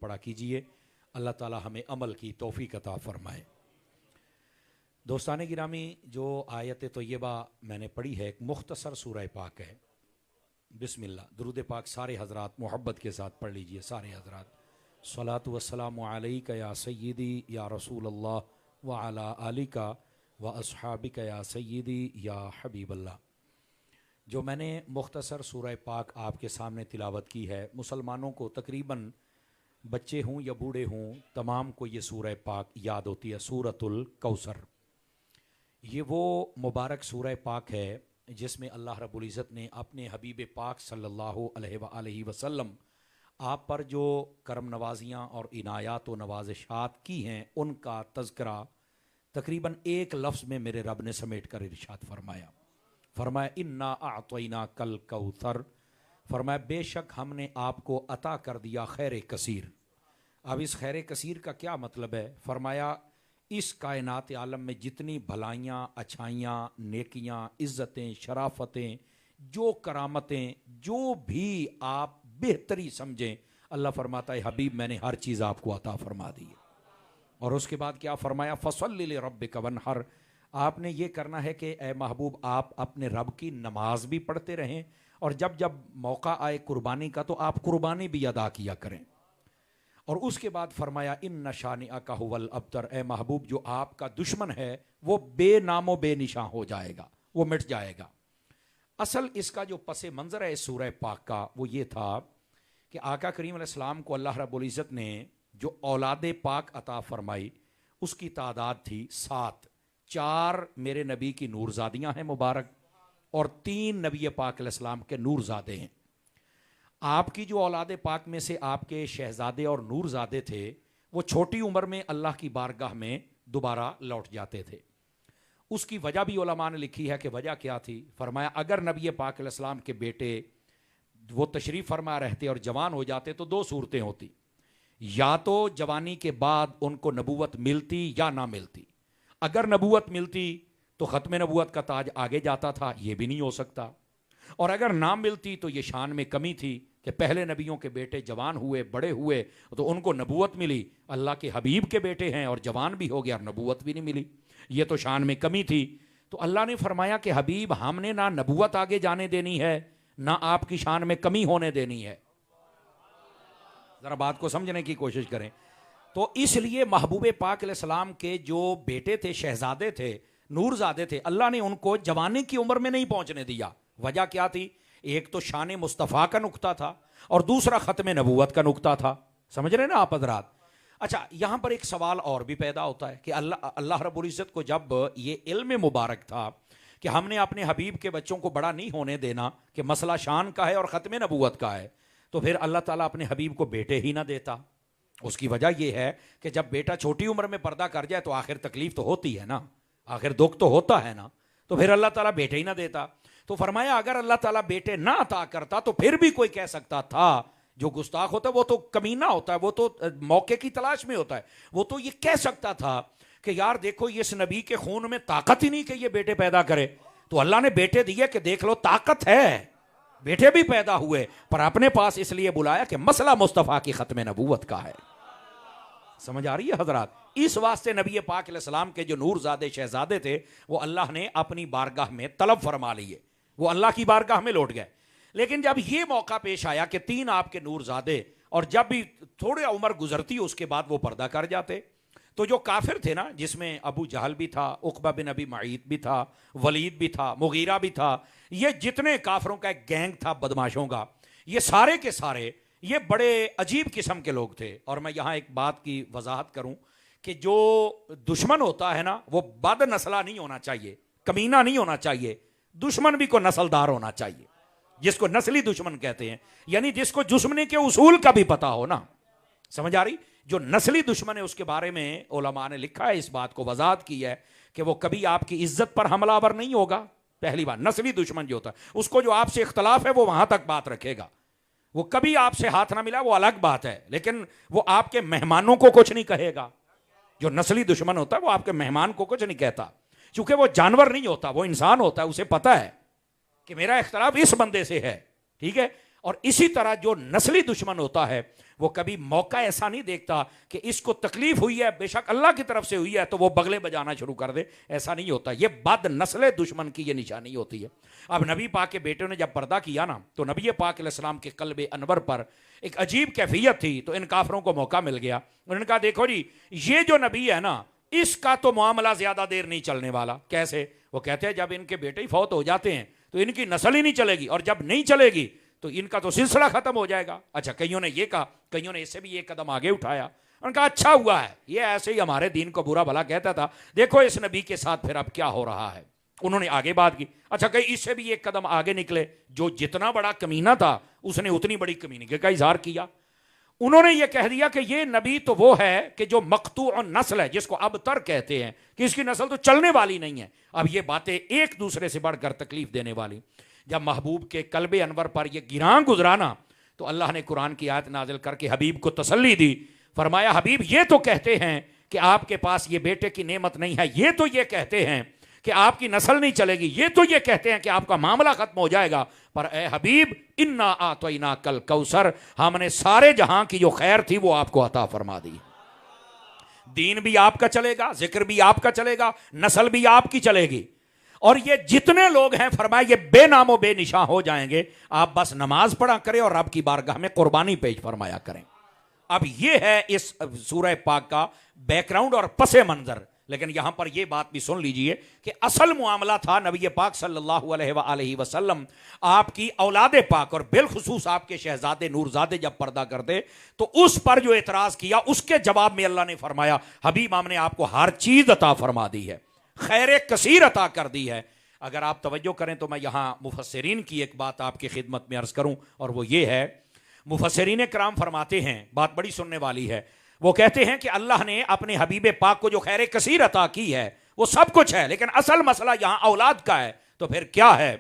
पढ़ा कीजिए। अल्लाह ताला हमें अमल की तौफीक अता फरमाए। दोस्तान गिरामी, जो आयत तय्यबा मैंने पढ़ी है एक मुख्तसर सूरह पाक है। बिस्मिल्लाह, दुरूद पाक सारे हजरात मोहब्बत के साथ पढ़ लीजिए। सारे हजरात, सलातु वस्सलामु अलैका या सय्यदी या रसूल अल्लाह व अला आलिका व अस्हाबिका या सय्यदी या हबीबल्लाह। जो मैंने मुख्तसर सूरह पाक आपके सामने तिलावत की है, मुसलमानों को तकरीबन बच्चे हों या बूढ़े हों तमाम को ये सूरह पाक याद होती है, सूरतुल कौसर। ये वो मुबारक सूरह पाक है जिसमें अल्लाह रब्बुल इज़्ज़त ने अपने हबीब पाक सल्लल्लाहु अलैहि वसल्लम आप पर जो करम नवाजियाँ और इनायात व नवाजिशात की हैं उनका तज़किरा तकरीबन एक लफ्ज़ में मेरे रब ने समेट कर इरशाद फरमाया। फरमाया इन्ना आतैना कल कौसर, फरमाया बेशक हमने आपको अता कर दिया खैर कसीर। अब इस खैर कसीर का क्या मतलब है? फरमाया इस कायनात आलम में जितनी भलाइयाँ, अच्छाइयाँ, नेकियाँ, इज़्ज़तें, शराफतें, जो करामतें, जो भी आप बेहतरी समझें, अल्लाह फरमाता है हबीब मैंने हर चीज़ आपको अता फरमा दी है। और उसके बाद क्या फरमाया? फसल्लि लिरब्बिका वन्हर, आपने ये करना है कि ए महबूब आप अपने रब की नमाज भी पढ़ते रहें और जब जब मौका आए कुर्बानी का तो आप कुर्बानी भी अदा किया करें। और उसके बाद फरमाया इन नशानिया का हुवल अबतर, ए महबूब जो आपका दुश्मन है वो बेनामो बेनिशां हो जाएगा, वो मिट जाएगा। असल इसका जो पसे मंजर है इस सूरह पाक का वो ये था कि आका करीम अलैहिस्सलाम को अल्लाह रब्बुल इज़्ज़त ने जो औलादे पाक अता फरमाई उसकी तादाद थी 7। 4 मेरे नबी की नूरजादियाँ हैं मुबारक और 3 नबी पाक अलैहिस्सलाम के नूरजादे हैं। आपकी जो औलादे पाक में से आपके शहजादे और नूरजादे थे वो छोटी उम्र में अल्लाह की बारगाह में दोबारा लौट जाते थे। उसकी वजह भी उलमा ने लिखी है कि वजह क्या थी। फरमाया अगर नबी पाक अलैहिस्सलाम के बेटे वो तशरीफ़ फरमा रहते और जवान हो जाते तो 2 सूरतें होती, या तो जवानी के बाद उनको नबूवत मिलती या ना मिलती। अगर नबूवत मिलती तो ख़त्म नबूवत का ताज आगे जाता था, ये भी नहीं हो सकता। और अगर ना मिलती तो ये शान में कमी थी कि पहले नबियों के बेटे जवान हुए, बड़े हुए तो उनको नबूवत मिली, अल्लाह के हबीब के बेटे हैं और जवान भी हो गया और नबूवत भी नहीं मिली, ये तो शान में कमी थी। तो अल्लाह ने फरमाया कि हबीब हमने ना नबूवत आगे जाने देनी है ना आपकी शान में कमी होने देनी है। ज़रा बात को समझने की कोशिश करें। तो इसलिए महबूब पाक अलैहिस्सलाम के जो बेटे थे, शहजादे थे, नूरजादे थे, अल्लाह ने उनको जवानी की उम्र में नहीं पहुंचने दिया। वजह क्या थी? एक तो शान मुस्तफ़ा का नुक्ता था और दूसरा ख़त्म नबूवत का नुक्ता था। समझ रहे ना आप हज़रात? अच्छा, यहां पर एक सवाल और भी पैदा होता है कि अल्लाह रब्बुल इज़्ज़त को जब ये इल्म मुबारक था कि हमने अपने हबीब के बच्चों को बड़ा नहीं होने देना कि मसला शान का है और ख़त्म नबूवत का है, तो फिर अल्लाह ताला अपने हबीब को बेटे ही ना देता। उसकी वजह यह है कि जब बेटा छोटी उम्र में पर्दा कर जाए तो आखिर तकलीफ तो होती है ना, आखिर दुख तो होता है ना, तो फिर अल्लाह ताला बेटे ही ना देता। तो फरमाया अगर अल्लाह ताला बेटे ना अता करता तो फिर भी कोई कह सकता था, जो गुस्ताख होता है वो तो कमीना होता है, वो तो मौके की तलाश में होता है, वो तो ये कह सकता था कि यार देखो ये इस नबी के खून में ताकत ही नहीं कि ये बेटे पैदा करे, तो अल्लाह ने बेटे दिए कि देख लो ताकत है, बेटे भी पैदा हुए, पर अपने पास इसलिए बुलाया कि मसला मुस्तफ़ा की ख़त्म नबूवत का है। समझ आ रही है हजरात? इस वास्ते नबी पाक अलैहिस्सलाम के जो नूरजादे शहजादे थे वो अल्लाह ने अपनी बारगाह में तलब फरमा लिए, वो अल्लाह की बारगाह में लौट गए। लेकिन जब ये मौका पेश आया कि 3 आपके नूरजादे और जब भी थोड़ी उम्र गुजरती उसके बाद वो पर्दा कर जाते, तो जो काफिर थे ना, जिसमें अबू जहल भी था, उक़बा बिन अबी मुअय्यिद भी था, वलीद भी था, मुगीरा भी था, ये जितने काफिरों का एक गैंग था बदमाशों का, ये सारे के सारे ये बड़े अजीब किस्म के लोग थे। और मैं यहाँ एक बात की वजाहत करूँ कि जो दुश्मन होता है ना वो बद नस्ला नहीं होना चाहिए, कमीना नहीं होना चाहिए, दुश्मन भी को नस्लदार होना चाहिए, जिसको नस्ली दुश्मन कहते हैं, यानी जिसको दुश्मनी के उसूल का भी पता हो ना। समझ आ रही? जो नस्ली दुश्मन है उसके बारे में उलमा ने लिखा है, इस बात को वजाहत की है कि वो कभी आपकी इज्जत पर हमलावर नहीं होगा। पहली बात, नस्ली दुश्मन जो होता है उसको जो आपसे इख्तलाफ है वो वहां तक बात रखेगा, वो कभी आपसे हाथ ना मिला वो अलग बात है, लेकिन वो आपके मेहमानों को कुछ नहीं कहेगा। जो नस्ली दुश्मन होता है वो आपके मेहमान को कुछ नहीं कहता, क्योंकि वो जानवर नहीं होता, वो इंसान होता है, उसे पता है कि मेरा इख्तलाफ इस बंदे से है, ठीक है। और इसी तरह जो नस्ली दुश्मन होता है वो कभी मौका ऐसा नहीं देखता कि इसको तकलीफ हुई है, बेशक अल्लाह की तरफ से हुई है, तो वो बगले बजाना शुरू कर दे। ऐसा नहीं होता, ये बद नस्ल दुश्मन की ये निशानी होती है। अब नबी पाक के बेटे ने जब पर्दा किया ना, तो नबी पाक अलैहिस्सलाम के कल्बे अनवर पर एक अजीब कैफियत थी। तो इन काफरों को मौका मिल गया। उन्होंने कहा देखो जी, ये जो नबी है ना, इसका तो मामला ज्यादा देर नहीं चलने वाला। कैसे? वो कहते हैं जब इनके बेटे ही फौत हो जाते हैं तो इनकी नस्ल ही नहीं चलेगी, और जब नहीं चलेगी तो इनका तो सिलसिला खत्म हो जाएगा। अच्छा, कईयों ने ये कहा, कईयों ने इससे भी एक कदम आगे उठाया। उन्होंने कहा अच्छा हुआ है, ये ऐसे ही हमारे दीन को बुरा भला कहता था, देखो इस नबी के साथ फिर अब क्या हो रहा है। उन्होंने आगे बात की। अच्छा, कहीं इससे भी एक कदम आगे निकले, जो जितना बड़ा कमीना था उसने उतनी बड़ी कमीनगी का इजहार किया। उन्होंने ये कह दिया कि ये नबी तो वो है कि जो मकतू और नस्ल है, जिसको अबतर कहते हैं, कि इसकी नस्ल तो चलने वाली नहीं है। अब ये बातें एक दूसरे से बढ़कर तकलीफ देने वाली। जब महबूब के कल्बे अनवर पर यह गिरां गुजराना, तो अल्लाह ने कुरान की आयत नाजिल करके हबीब को तसल्ली दी। फरमाया हबीब, ये तो कहते हैं कि आपके पास ये बेटे की नेमत नहीं है, ये तो ये कहते हैं कि आपकी नस्ल नहीं चलेगी, ये तो ये कहते हैं कि आपका मामला खत्म हो जाएगा, पर ए हबीब, इन्ना आतोइना कल कौसर, हमने सारे जहां की जो खैर थी वो आपको अता फरमा दी। दीन भी आपका चलेगा, जिक्र भी आपका चलेगा, नस्ल भी आपकी चलेगी, और ये जितने लोग हैं फरमाया ये बेनामो बेनिशा हो जाएंगे। आप बस नमाज पढ़ा करें और रब की बारगाह में कुर्बानी पेश फरमाया करें। अब ये है इस सूरह पाक का बैकग्राउंड और पसे मंजर। लेकिन यहां पर यह बात भी सुन लीजिए कि असल मामला था नबी पाक सल्लल्लाहु अलैहि वसल्लम आपकी औलाद पाक और बिलखुसूस आपके शहजादे नूरजादे जब पर्दा करते तो उस पर जो एतराज किया उसके जवाब में अल्लाह ने फरमाया हबीब हमने आपको हर चीज अता फरमा दी है, खैर कसीर अता कर दी है। अगर आप तवज्जो करें तो मैं यहां मुफस्सिरीन की एक बात आपकी खिदमत में अर्ज करूं, और वो ये है, मुफस्सिरीन कराम फरमाते हैं, बात बड़ी सुनने वाली है। वो कहते हैं कि अल्लाह ने अपने हबीब पाक को जो खैर कसीर अता की है वो सब कुछ है, लेकिन असल मसला यहां औलाद का है। तो फिर क्या है?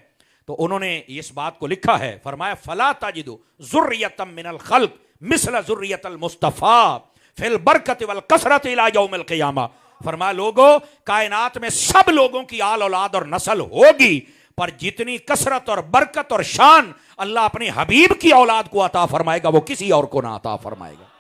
तो उन्होंने इस बात को लिखा है, फरमाया फला तजिदु ज़ुर्रियतम मिनल खल्क मिसल ज़ुर्रियतल मुस्तफ़ा फिल बरकत वल कसरत इला यौमिल क़ियामा। फरमाया लोगों, कायनात में सब लोगों की आल औलाद और नस्ल होगी, पर जितनी कसरत और बरकत और शान अल्लाह अपने हबीब की औलाद को अता फरमाएगा वो किसी और को ना अता फरमाएगा।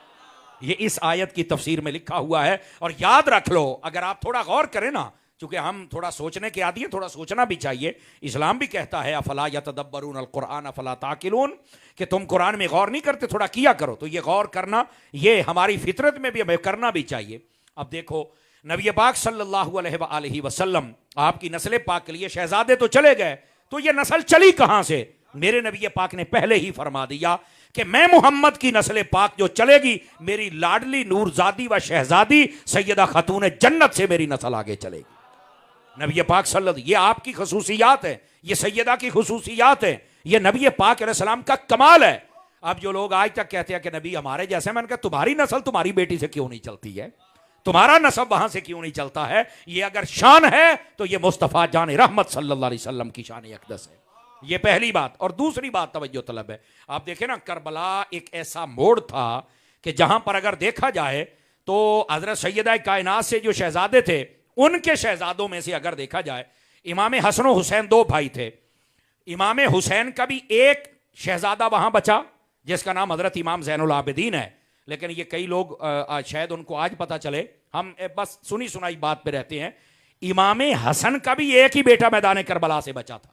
ये इस आयत की तफसीर में लिखा हुआ है। और याद रख लो, अगर आप थोड़ा गौर करें ना, चूंकि हम थोड़ा सोचने के आदी हैं, थोड़ा सोचना भी चाहिए। इस्लाम भी कहता है अफला यतदब्बरून अल कुरान अफला ताकिलून, कि तुम कुरान में गौर नहीं करते, थोड़ा किया करो। तो ये गौर करना ये हमारी फितरत में भी हमें करना भी चाहिए। अब देखो, नबी पाक सल्लल्लाहु अलैहि वसल्लम आपकी नस्ल पाक के लिए शहजादे तो चले गए, तो ये नस्ल चली कहां से? मेरे नबी पाक ने पहले ही फरमा दिया कि मैं मोहम्मद की नस्ल पाक जो चलेगी, मेरी लाडली नूरजादी व शहजादी सैयदा खतून जन्नत से मेरी नस्ल आगे चलेगी। नबी पाक सल्लल्लाहु, ये आपकी खसूसियात है, ये सैयदा की खसूसियात है, ये नबी पाक अलैहिस्सलाम का कमाल है। अब जो लोग आज तक कहते हैं कि नबी हमारे जैसे, मैंने कहा तुम्हारी नस्ल तुम्हारी बेटी से क्यों नहीं चलती है, तुम्हारा नसब वहां से क्यों नहीं चलता है? ये अगर शान है तो ये मुस्तफ़ा जान रहमत सल्लल्लाहु अलैहि वसल्लम की शान अक़दस है। ये पहली बात। और दूसरी बात तवज्जो तलब है, आप देखें ना, करबला एक ऐसा मोड़ था कि जहां पर अगर देखा जाए तो हजरत सैयदा कायनात से जो शहजादे थे, उनके शहजादों में से अगर देखा जाए, इमाम हसन हुसैन दो भाई थे। इमाम हुसैन का भी एक शहजादा वहां बचा जिसका नाम हजरत इमाम ज़ैनुल आबिदीन है, लेकिन ये कई लोग शायद उनको आज पता चले, हम बस सुनी सुनाई बात पे रहते हैं। इमाम हसन का भी एक ही बेटा मैदान करबला से बचा था।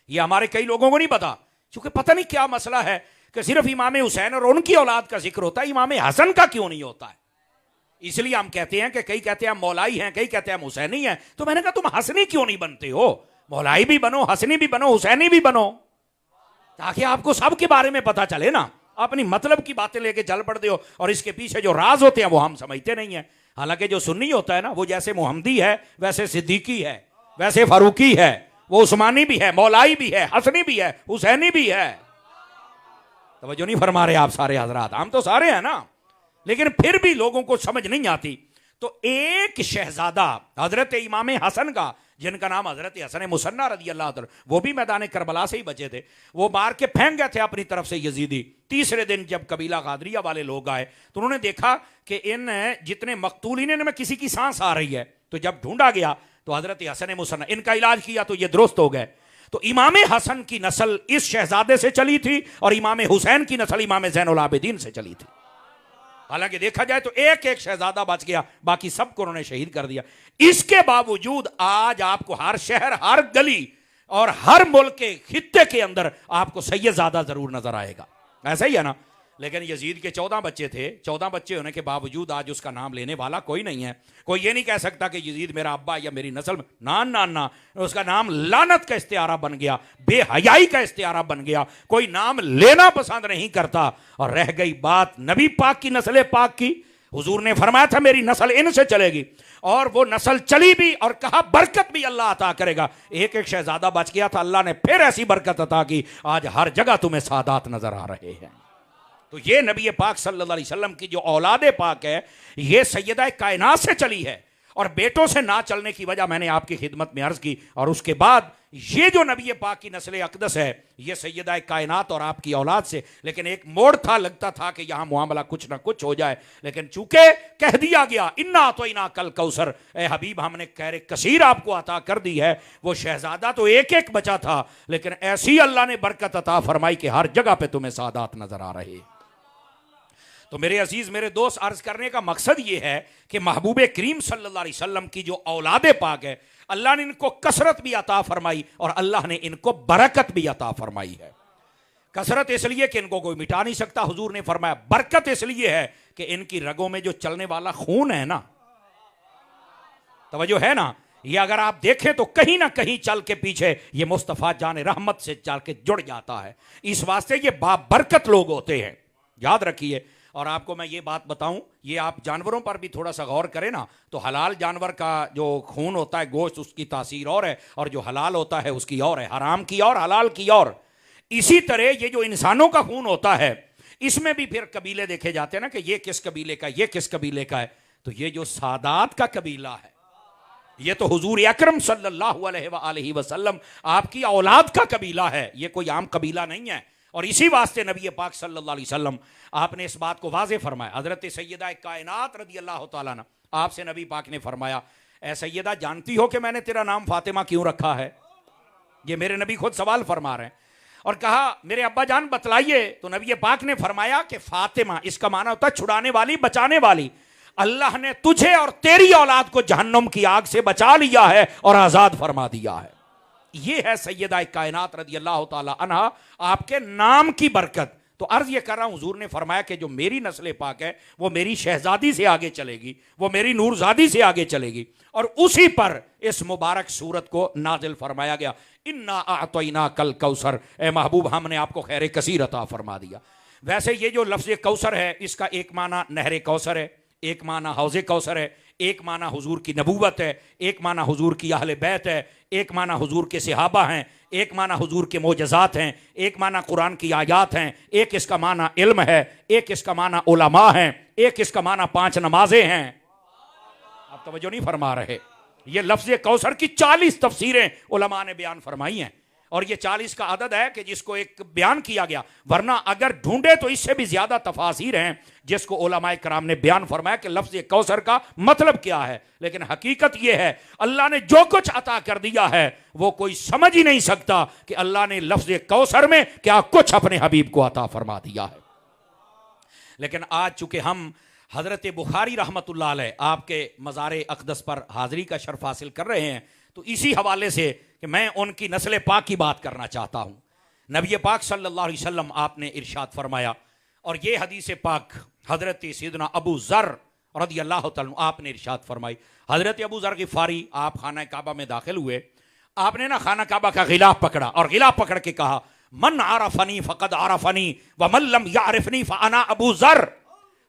ये हमारे कई लोगों को नहीं पता, क्योंकि पता नहीं क्या मसला है कि सिर्फ इमाम हुसैन और उनकी औलाद का जिक्र होता है, इमाम हसन का क्यों नहीं होता है? इसलिए हम कहते हैं कि कई कहते हैं हम मौलाई हैं, कई कहते हैं हम हुसैनी हैं। तो मैंने कहा तुम हसनी क्यों नहीं बनते हो? मौलाई भी बनो, हसनी भी बनो, हुसैनी भी बनो, ताकि आपको सबके बारे में पता चले ना। अपनी मतलब की बातें लेके चल पड़ते हो, और इसके पीछे जो राज होते हैं वो हम समझते नहीं है। हालांकि जो सुन्नी होता है ना, वो जैसे मोहम्मदी है, वैसे सिद्दीकी है, वैसे फारूकी है, वो उस्मानी भी है, मौलाई भी है, हसनी भी है, हुसैनी भी है। तवज्जो नहीं फरमा रहे आप सारे हजरात, हम तो सारे हैं ना, लेकिन फिर भी लोगों को समझ नहीं आती। तो एक शहजादा हजरत इमाम हसन का, जिनका नाम हजरत हसन मुसन्ना रज़ी अल्लाह तआला, वो भी मैदान करबला से ही बचे थे। वो मार के फेंक गए थे अपनी तरफ से यजीदी। तीसरे दिन जब कबीला गादरिया वाले लोग आए तो उन्होंने देखा कि इन जितने मकतूलीन इनमें किसी की सांस आ रही है। तो जब ढूंढा गया तो हजरत हसन मुसन्ना, इनका इलाज किया तो ये दुरुस्त हो गए। तो इमाम हसन की नस्ल इस शहजादे से चली थी और इमाम हुसैन की नस्ल इमाम ज़ैनुल आबिदीन से चली थी। हालांकि देखा जाए तो एक एक शहजादा बच गया, बाकी सबको उन्होंने शहीद कर दिया। इसके बावजूद आज आपको हर शहर, हर गली और हर मुल्क के खित्ते के अंदर आपको सैयदजादा जरूर नजर आएगा। ऐसा ही है ना। लेकिन यजीद के 14 बच्चे थे, 14 बच्चे होने के बावजूद आज उसका नाम लेने वाला कोई नहीं है। कोई ये नहीं कह सकता कि यजीद मेरा अब्बा या मेरी नस्ल में, ना ना ना, उसका नाम लानत का इस्तिआरा बन गया, बेहयाई का इस्तिआरा बन गया। कोई नाम लेना पसंद नहीं करता। और रह गई बात नबी पाक की, नस्ल पाक की, हुजूर ने फरमाया था मेरी नस्ल इनसे चलेगी, और वो नस्ल चली भी और कहा बरकत भी अल्लाह अता करेगा। एक एक शहजादा बच गया था, अल्लाह ने फिर ऐसी बरकत अता की, आज हर जगह तुम्हें सादात नजर आ रहे हैं। तो ये नबी पाक सल्लल्लाहु अलैहि वसल्लम की जो औलाद पाक है, ये सैयदा कायनात से चली है। और बेटों से ना चलने की वजह मैंने आपकी खिदमत में अर्ज की। और उसके बाद ये जो नबी पाक की नस्ल अक़दस है, ये सैयदा कायनात और आपकी औलाद से। लेकिन एक मोड़ था, लगता था कि यहां मामला कुछ ना कुछ हो जाए, लेकिन चूंकि कह दिया गया इन्ना तो इना कल कौसर, ए हबीब हमने कहरे कसीर आपको अता कर दी है। वो शहजादा तो एक एक बचा था, लेकिन ऐसी अल्लाह ने बरकत अता फरमाई कि हर जगह पे तुम्हें सादात नजर आ रहे। तो मेरे अजीज, मेरे दोस्त, अर्ज करने का मकसद यह है कि महबूब करीम सल्लल्लाहु अलैहि वसल्लम की जो औलाद पाक है, अल्लाह ने इनको कसरत भी अता फरमाई और अल्लाह ने इनको बरकत भी अता फरमाई है। कसरत इसलिए कि इनको कोई मिटा नहीं सकता, हुजूर ने फरमाया। बरकत इसलिए है कि इनकी रगों में जो चलने वाला खून है ना, तवज्जो है ना, ये अगर आप देखें तो कहीं ना कहीं चल के पीछे ये मुस्तफ़ा जान रहमत से चल के जुड़ जाता है। इस वास्ते ये बाबरकत लोग होते हैं, याद रखिए। और आपको मैं ये बात बताऊं, ये आप जानवरों पर भी थोड़ा सा गौर करें ना, तो हलाल जानवर का जो खून होता है, गोश्त, उसकी तासीर और है, और जो हलाल होता है उसकी और है, हराम की और हलाल की और। इसी तरह ये जो इंसानों का खून होता है, इसमें भी फिर कबीले देखे जाते हैं ना कि ये किस कबीले का, ये किस कबीले का है। तो ये जो सादात का कबीला है, ये तो हुजूर अकरम सल्लल्लाहु अलैहि वसल्लम आपकी औलाद का कबीला है, ये कोई आम कबीला नहीं है। और इसी वास्ते नबी पाक सल्लल्लाहु अलैहि वसल्लम आपने इस बात को वाज़े फरमाया। हजरत सैयदा कायनात रज़ी अल्लाह तआला अन्हा, आपसे नबी पाक ने फरमाया, ए सैयदा, जानती हो कि मैंने तेरा नाम फातिमा क्यों रखा है? ये मेरे नबी खुद सवाल फरमा रहे हैं। और कहा मेरे अब्बा जान बतलाइए। तो नबी पाक ने फरमाया कि फातिमा, इसका माना होता है छुड़ाने वाली, बचाने वाली। अल्लाह ने तुझे और तेरी औलाद को जहन्नम की आग से बचा लिया है और आजाद फरमा दिया है। ये है सैयदा कायनात रज़ी अल्लाह तआला अन्हा, आपके नाम की बरकत। तो अर्ज ये कर रहा हूं, हुजूर ने फरमाया कि जो मेरी नस्ल पाक है वो मेरी शहजादी से आगे चलेगी, वो मेरी नूरजादी से आगे चलेगी। और उसी पर इस मुबारक सूरत को नाजिल फरमाया गया, इन्ना आतैना कल कौसर, ए महबूब हमने आपको खैर कसीर अता फरमा दिया। वैसे ये जो लफ्ज़ कौसर है, इसका एक माना नहर कौसर है, एक माना हौज़े कौसर है, एक माना हुजूर की नबूवत है, एक माना हुजूर की अहले बैत है, एक माना हुजूर के सहाबा हैं, एक माना हुजूर के मोजज़ात हैं, एक माना कुरान की आयात हैं, एक इसका माना इल्म है, एक इसका माना उलमा हैं, एक इसका माना 5 नमाजें हैं। आप तवज्जो नहीं फरमा रहे। ये लफ्ज़ कौसर की 40 तफसीरें उलमा ने बयान फरमाई हैं, और ये 40 का अदद है कि जिसको एक बयान किया गया, वरना अगर ढूंढे तो इससे भी ज्यादा तफासीर हैं जिसको उलमाए कराम ने बयान फरमाया कि लफ्ज़ कौसर का मतलब क्या है। लेकिन हकीकत यह है, अल्लाह ने जो कुछ अता कर दिया है वो कोई समझ ही नहीं सकता कि अल्लाह ने लफ्ज़ कौसर में क्या कुछ अपने हबीब को अता फरमा दिया है। लेकिन आज चूंकि हम हजरत बुखारी रहमतुल्लाह अलैह आपके मज़ार अक़दस पर हाजिरी का शर्फ हासिल कर रहे हैं, तो इसी हवाले से कि मैं उनकी नस्ल पाक की बात करना चाहता हूं। नबी पाक सल्लल्लाहु अलैहि वसल्लम आपने इरशाद फरमाया, और ये हदीस पाक हजरत सैयदना अबू ज़र रज़ी अल्लाह तआला अन्हु आपने इरशाद फरमाई। हजरत अबू ज़र ग़िफ़ारी आप खाना काबा में दाखिल हुए, आपने ना खाना काबा का गिलाफ पकड़ा, और गिलाफ पकड़ के कहा, मन आरफनी फ़क़द आरफनी व मन लम यारिफनी फ़अना अबू ज़र।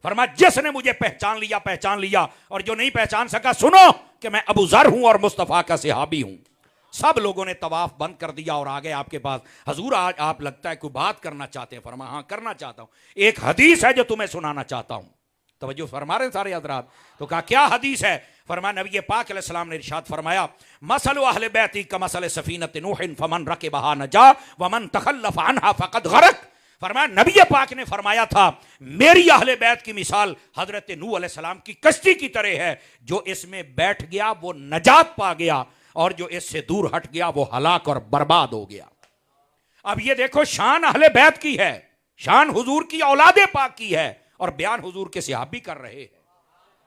फरमाया जिसने मुझे पहचान लिया पहचान लिया, और जो नहीं पहचान सका सुनो कि मैं अबू ज़र हूं और मुस्तफ़ा का सहाबी हूं। सब लोगों ने तवाफ बंद कर दिया और आ गए आपके पास। हजूर आज आप लगता है कोई बात करना चाहते हैं। फरमाया हाँ करना चाहता हूं, एक हदीस है जो तुम्हें सुनाना चाहता हूं। तवज्जो फरमा रहे सारे हज़रात। तो कहा क्या हदीस है? फरमाया नबी पाक अलैहिस्सलाम ने इरशाद फरमाया, मसलु अहले बैती कमसल सफीनत नूहिन फमन रकिबहा नजा वमन तखल्लफ अन्हा फक़द गरक। फरमाया नबी पाक ने फरमाया था, मेरी अहले बैत की मिसाल हजरत नूह अलैहिस्सलाम की कश्ती की तरह है, जो इसमें बैठ गया वो नजात पा गया और जो इससे दूर हट गया वो हलाक और बर्बाद हो गया। अब ये देखो, शान अहले बैत की है, शान हुजूर की औलादे पाक की है, और बयान हुजूर के सहाबी कर रहे हैं,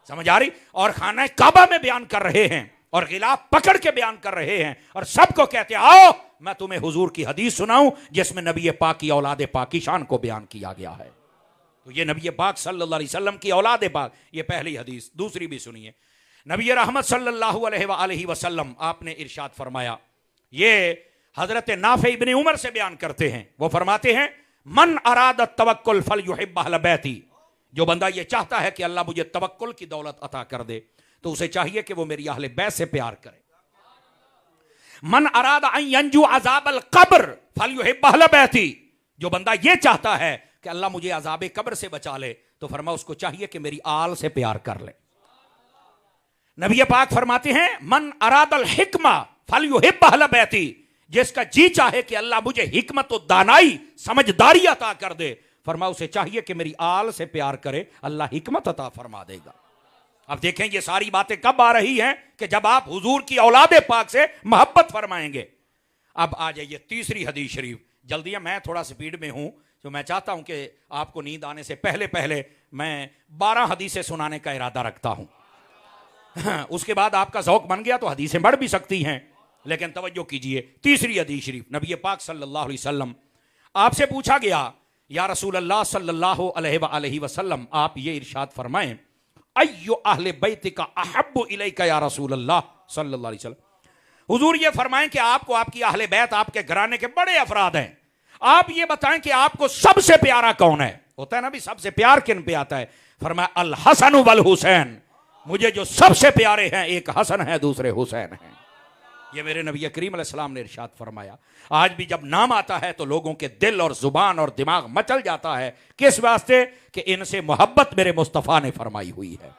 समझ आ रही, और खाना काबा में बयान कर रहे हैं, और गिलाफ पकड़ के बयान कर रहे हैं, और सबको कहते आओ मैं तुम्हें हुजूर की हदीस सुनाऊं जिसमें नबी पाक की औलादे पाक की शान को बयान किया गया है। तो ये नबी पाक सल्लल्लाहु अलैहि वसल्लम की औलादे पाक, ये पहली हदीस। दूसरी भी सुनिए, नबी रहमत सल्लल्लाहु अलैहि वसल्लम आपने इरशाद फरमाया, ये हजरत नाफे इब्ने उमर से बयान करते हैं, वो फरमाते हैं मन अराद तवक्कुल फल युहिब्ब अहल बैती, जो बंदा ये चाहता है कि अल्लाह मुझे तवक्कुल की दौलत अता कर दे तो उसे चाहिए कि वो मेरी अहले बैत से प्यार करे। मन अराद अन यंजु अज़ाबल कब्र फल युहिब्ब अहल बैती, जो बंदा ये चाहता है कि अल्लाह मुझे अज़ाबे कब्र से बचा ले तो फरमा उसको चाहिए कि मेरी आल से प्यार कर ले। नबी पाक फरमाते हैं मन अरादल हिकमा फल युहिब्ब अहल बैती, जिसका जी चाहे कि अल्लाह मुझे हिकमत और दानाई समझदारी अता कर दे, फरमा उसे चाहिए कि मेरी आल से प्यार करे, अल्लाह हिकमत अता फरमा देगा। अब देखें ये सारी बातें कब आ रही हैं कि जब आप हुजूर की औलादे पाक से मोहब्बत फरमाएंगे। अब आ जाइए तीसरी हदीस शरीफ, जल्दी है, मैं थोड़ा स्पीड में हूं, तो मैं चाहता हूं कि आपको नींद आने से पहले पहले मैं 12 हदीसें सुनाने का इरादा रखता हूं। उसके बाद आपका ज़ौक बन गया तो हदीसें बढ़ भी सकती हैं, लेकिन तवज्जो कीजिए। तीसरी हदीस शरीफ, नबी पाक सल्लल्लाहु अलैहि वसल्लम आपसे पूछा गया, या रसूल अल्लाह सल्लल्लाहु अलैहि वसल्लम आप ये इरशाद फरमाएं, अय्यु अहले बैतिका अहब्बु इलैका या रसूल अल्लाह सल्लल्लाहु अलैहि वसल्लम, हुजूर ये फरमाएं कि आपको आपकी अहले बैत, आपके घराने के बड़े अफराद हैं, आप ये बताएं कि आपको सबसे प्यारा कौन है। होता है ना भी, सबसे प्यार किन पे आता है? फरमाया अल हसन वल हुसैन, मुझे जो सबसे प्यारे हैं एक हसन है दूसरे हुसैन हैं। ये मेरे नबी करीम अलैहिस्सलाम ने इरशाद फरमाया। आज भी जब नाम आता है तो लोगों के दिल और जुबान और दिमाग मचल जाता है, किस वास्ते? कि इनसे मोहब्बत मेरे मुस्तफ़ा ने फरमाई हुई है।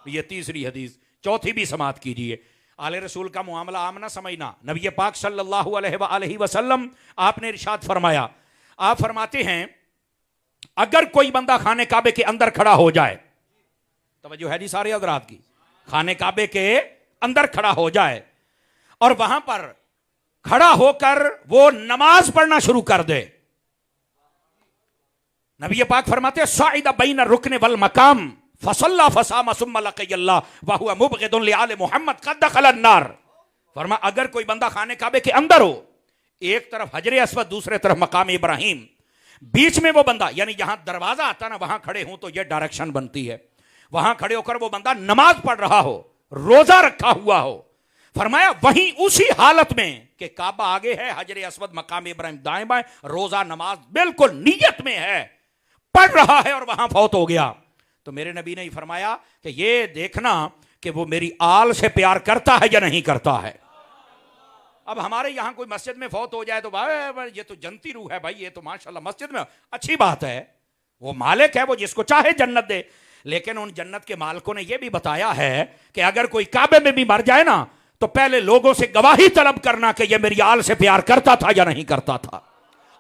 ये तीसरी हदीस। चौथी भी समात कीजिए। आले रसूल का मामला आम ना समझना। नबी पाक सल्लल्लाहु अलैहि वसल्लम आपने इरशाद फरमाया, आप फरमाते हैं अगर कोई बंदा खाने काबे के अंदर खड़ा हो जाए, तवज्जो है जी सारे हज़रात की, खाने काबे के अंदर खड़ा हो जाए और वहां पर खड़ा होकर वो नमाज पढ़ना शुरू कर दे, नबी पाक फरमाते साइदा बैन रुकने वल मकाम फसल्ला फसामा सुम्मा लक़ियल्लाह व हुवा मुबग़िदुन लिआल मुहम्मद क़द दख़ल अन्नार। फरमा अगर कोई बंदा खाने काबे के अंदर हो, एक तरफ हजरे अस्वद दूसरे तरफ मकाम इब्राहिम, बीच में वो बंदा, यानी जहां दरवाजा आता ना वहां खड़े हूं तो ये डायरेक्शन बनती है, वहां खड़े होकर वो बंदा नमाज पढ़ रहा हो, रोजा रखा हुआ हो, फरमाया वहीं उसी हालत में कि काबा आगे है, हजरे अस्वद मकाम इब्राहिम दाएं बाएं, रोजा नमाज बिल्कुल नियत में है, पढ़ रहा है और वहां फौत हो गया, तो मेरे नबी ने फरमाया कि ये देखना कि वो मेरी आल से प्यार करता है या नहीं करता है। अब हमारे यहां कोई मस्जिद में फौत हो जाए तो भाई ये तो जनती रूह है, भाई ये तो माशाल्लाह मस्जिद में अच्छी बात है, वो मालिक है, वो जिसको चाहे जन्नत दे, लेकिन उन जन्नत के मालिकों ने यह भी बताया है कि अगर कोई काबे में भी मर जाए ना तो पहले लोगों से गवाही तलब करना कि यह मेरी आल से प्यार करता था या नहीं करता था।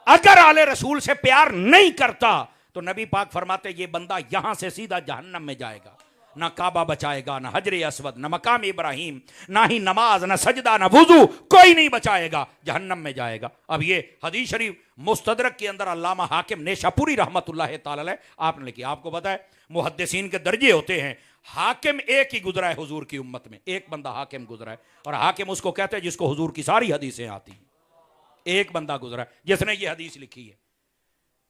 अगर आले रसूल से प्यार नहीं करता तो नबी पाक फरमाते ये बंदा यहां से सीधा जहन्नम में जाएगा, ना काबा बचाएगा, ना हजरे अस्वद, ना मकाम इब्राहिम, ना ही नमाज, ना सजदा, ना वुजू, कोई नहीं बचाएगा, जहन्नम में जाएगा। अब ये हदीस शरीफ मुस्तदरक के अंदर अल्लामा हाकिम नेशापुरी रहमतुल्लाह ताला अलैह आपने लिखी। आपको पता है मुहद्दिसीन के दर्जे होते हैं, हाकिम एक ही गुजरा है हुजूर की उम्मत में, एक बंदा हाकिम गुजरा है, और हाकिम उसको कहते हैं जिसको हुजूर की सारी हदीसें आती हैं, एक बंदा गुजरा है जिसने ये हदीस लिखी है।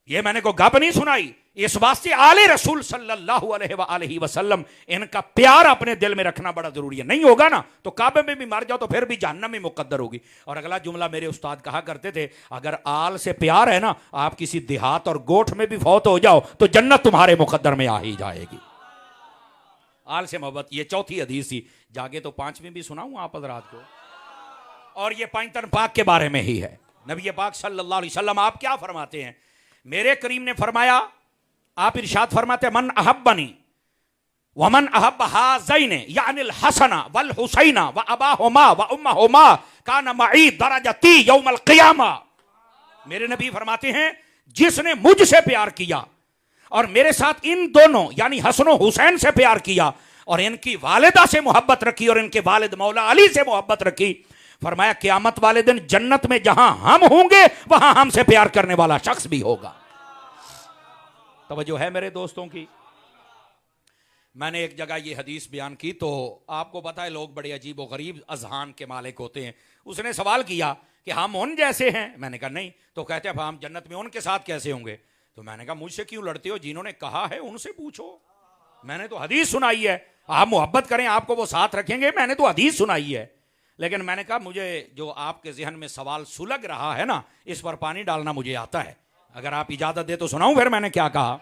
ये मैंने को गप नहीं सुनाई, इस वास्ते आले रसूल सल्लल्लाहु अलैहि वसल्लम इनका प्यार अपने दिल में रखना बड़ा जरूरी है। नहीं होगा ना तो काबे में भी मर जाओ तो फिर भी जहन्नम में मुकद्दर होगी। और अगला जुमला मेरे उस्ताद कहा करते थे, अगर आल से प्यार है ना, आप किसी देहात और गोठ में भी फौत हो जाओ तो जन्नत तुम्हारे मुकद्दर में आ ही जाएगी। आल से मोहब्बत, ये चौथी हदीस थी। जागे तो पांचवीं भी सुनाऊं आप हज़रात को, और ये पैंतन पाक के बारे में ही है। नबी पाक सल्लल्लाहु अलैहि वसल्लम आप क्या फरमाते हैं? मेरे करीम ने फरमाया, आप इरशाद फरमाते मन अहब्बनी व मन अहब्ब हाज़ैन यानिल हसना वल हुसैना व अबाहुमा व उम्महुमा कान मई दरजती यौमल क़ियामा। मेरे नबी फरमाते हैं जिसने मुझसे प्यार किया और मेरे साथ इन दोनों यानी हसन और हुसैन से प्यार किया और इनकी वालिदा से मोहब्बत रखी और इनके वालिद मौला अली से मोहब्बत रखी, फरमाया क़यामत वाले दिन जन्नत में जहां हम होंगे वहां हमसे प्यार करने वाला शख्स भी होगा। तवज्जो है मेरे दोस्तों की। मैंने एक जगह ये हदीस बयान की तो आपको पता है लोग बड़े अजीब व गरीब अजहान के मालिक होते हैं। उसने सवाल किया कि हम उन जैसे हैं? मैंने कहा नहीं। तो कहते हैं हम जन्नत में उनके साथ कैसे होंगे? तो मैंने कहा मुझसे क्यों लड़ते हो? जिन्होंने कहा है उनसे पूछो। मैंने तो हदीस सुनाई है, आप मोहब्बत करें आपको वो साथ रखेंगे, मैंने तो हदीस सुनाई है। लेकिन मैंने कहा मुझे जो आपके जहन में सवाल सुलग रहा है ना, इस पर पानी डालना मुझे आता है, अगर आप इजाजत दे तो सुनाऊं फिर मैंने क्या कहा।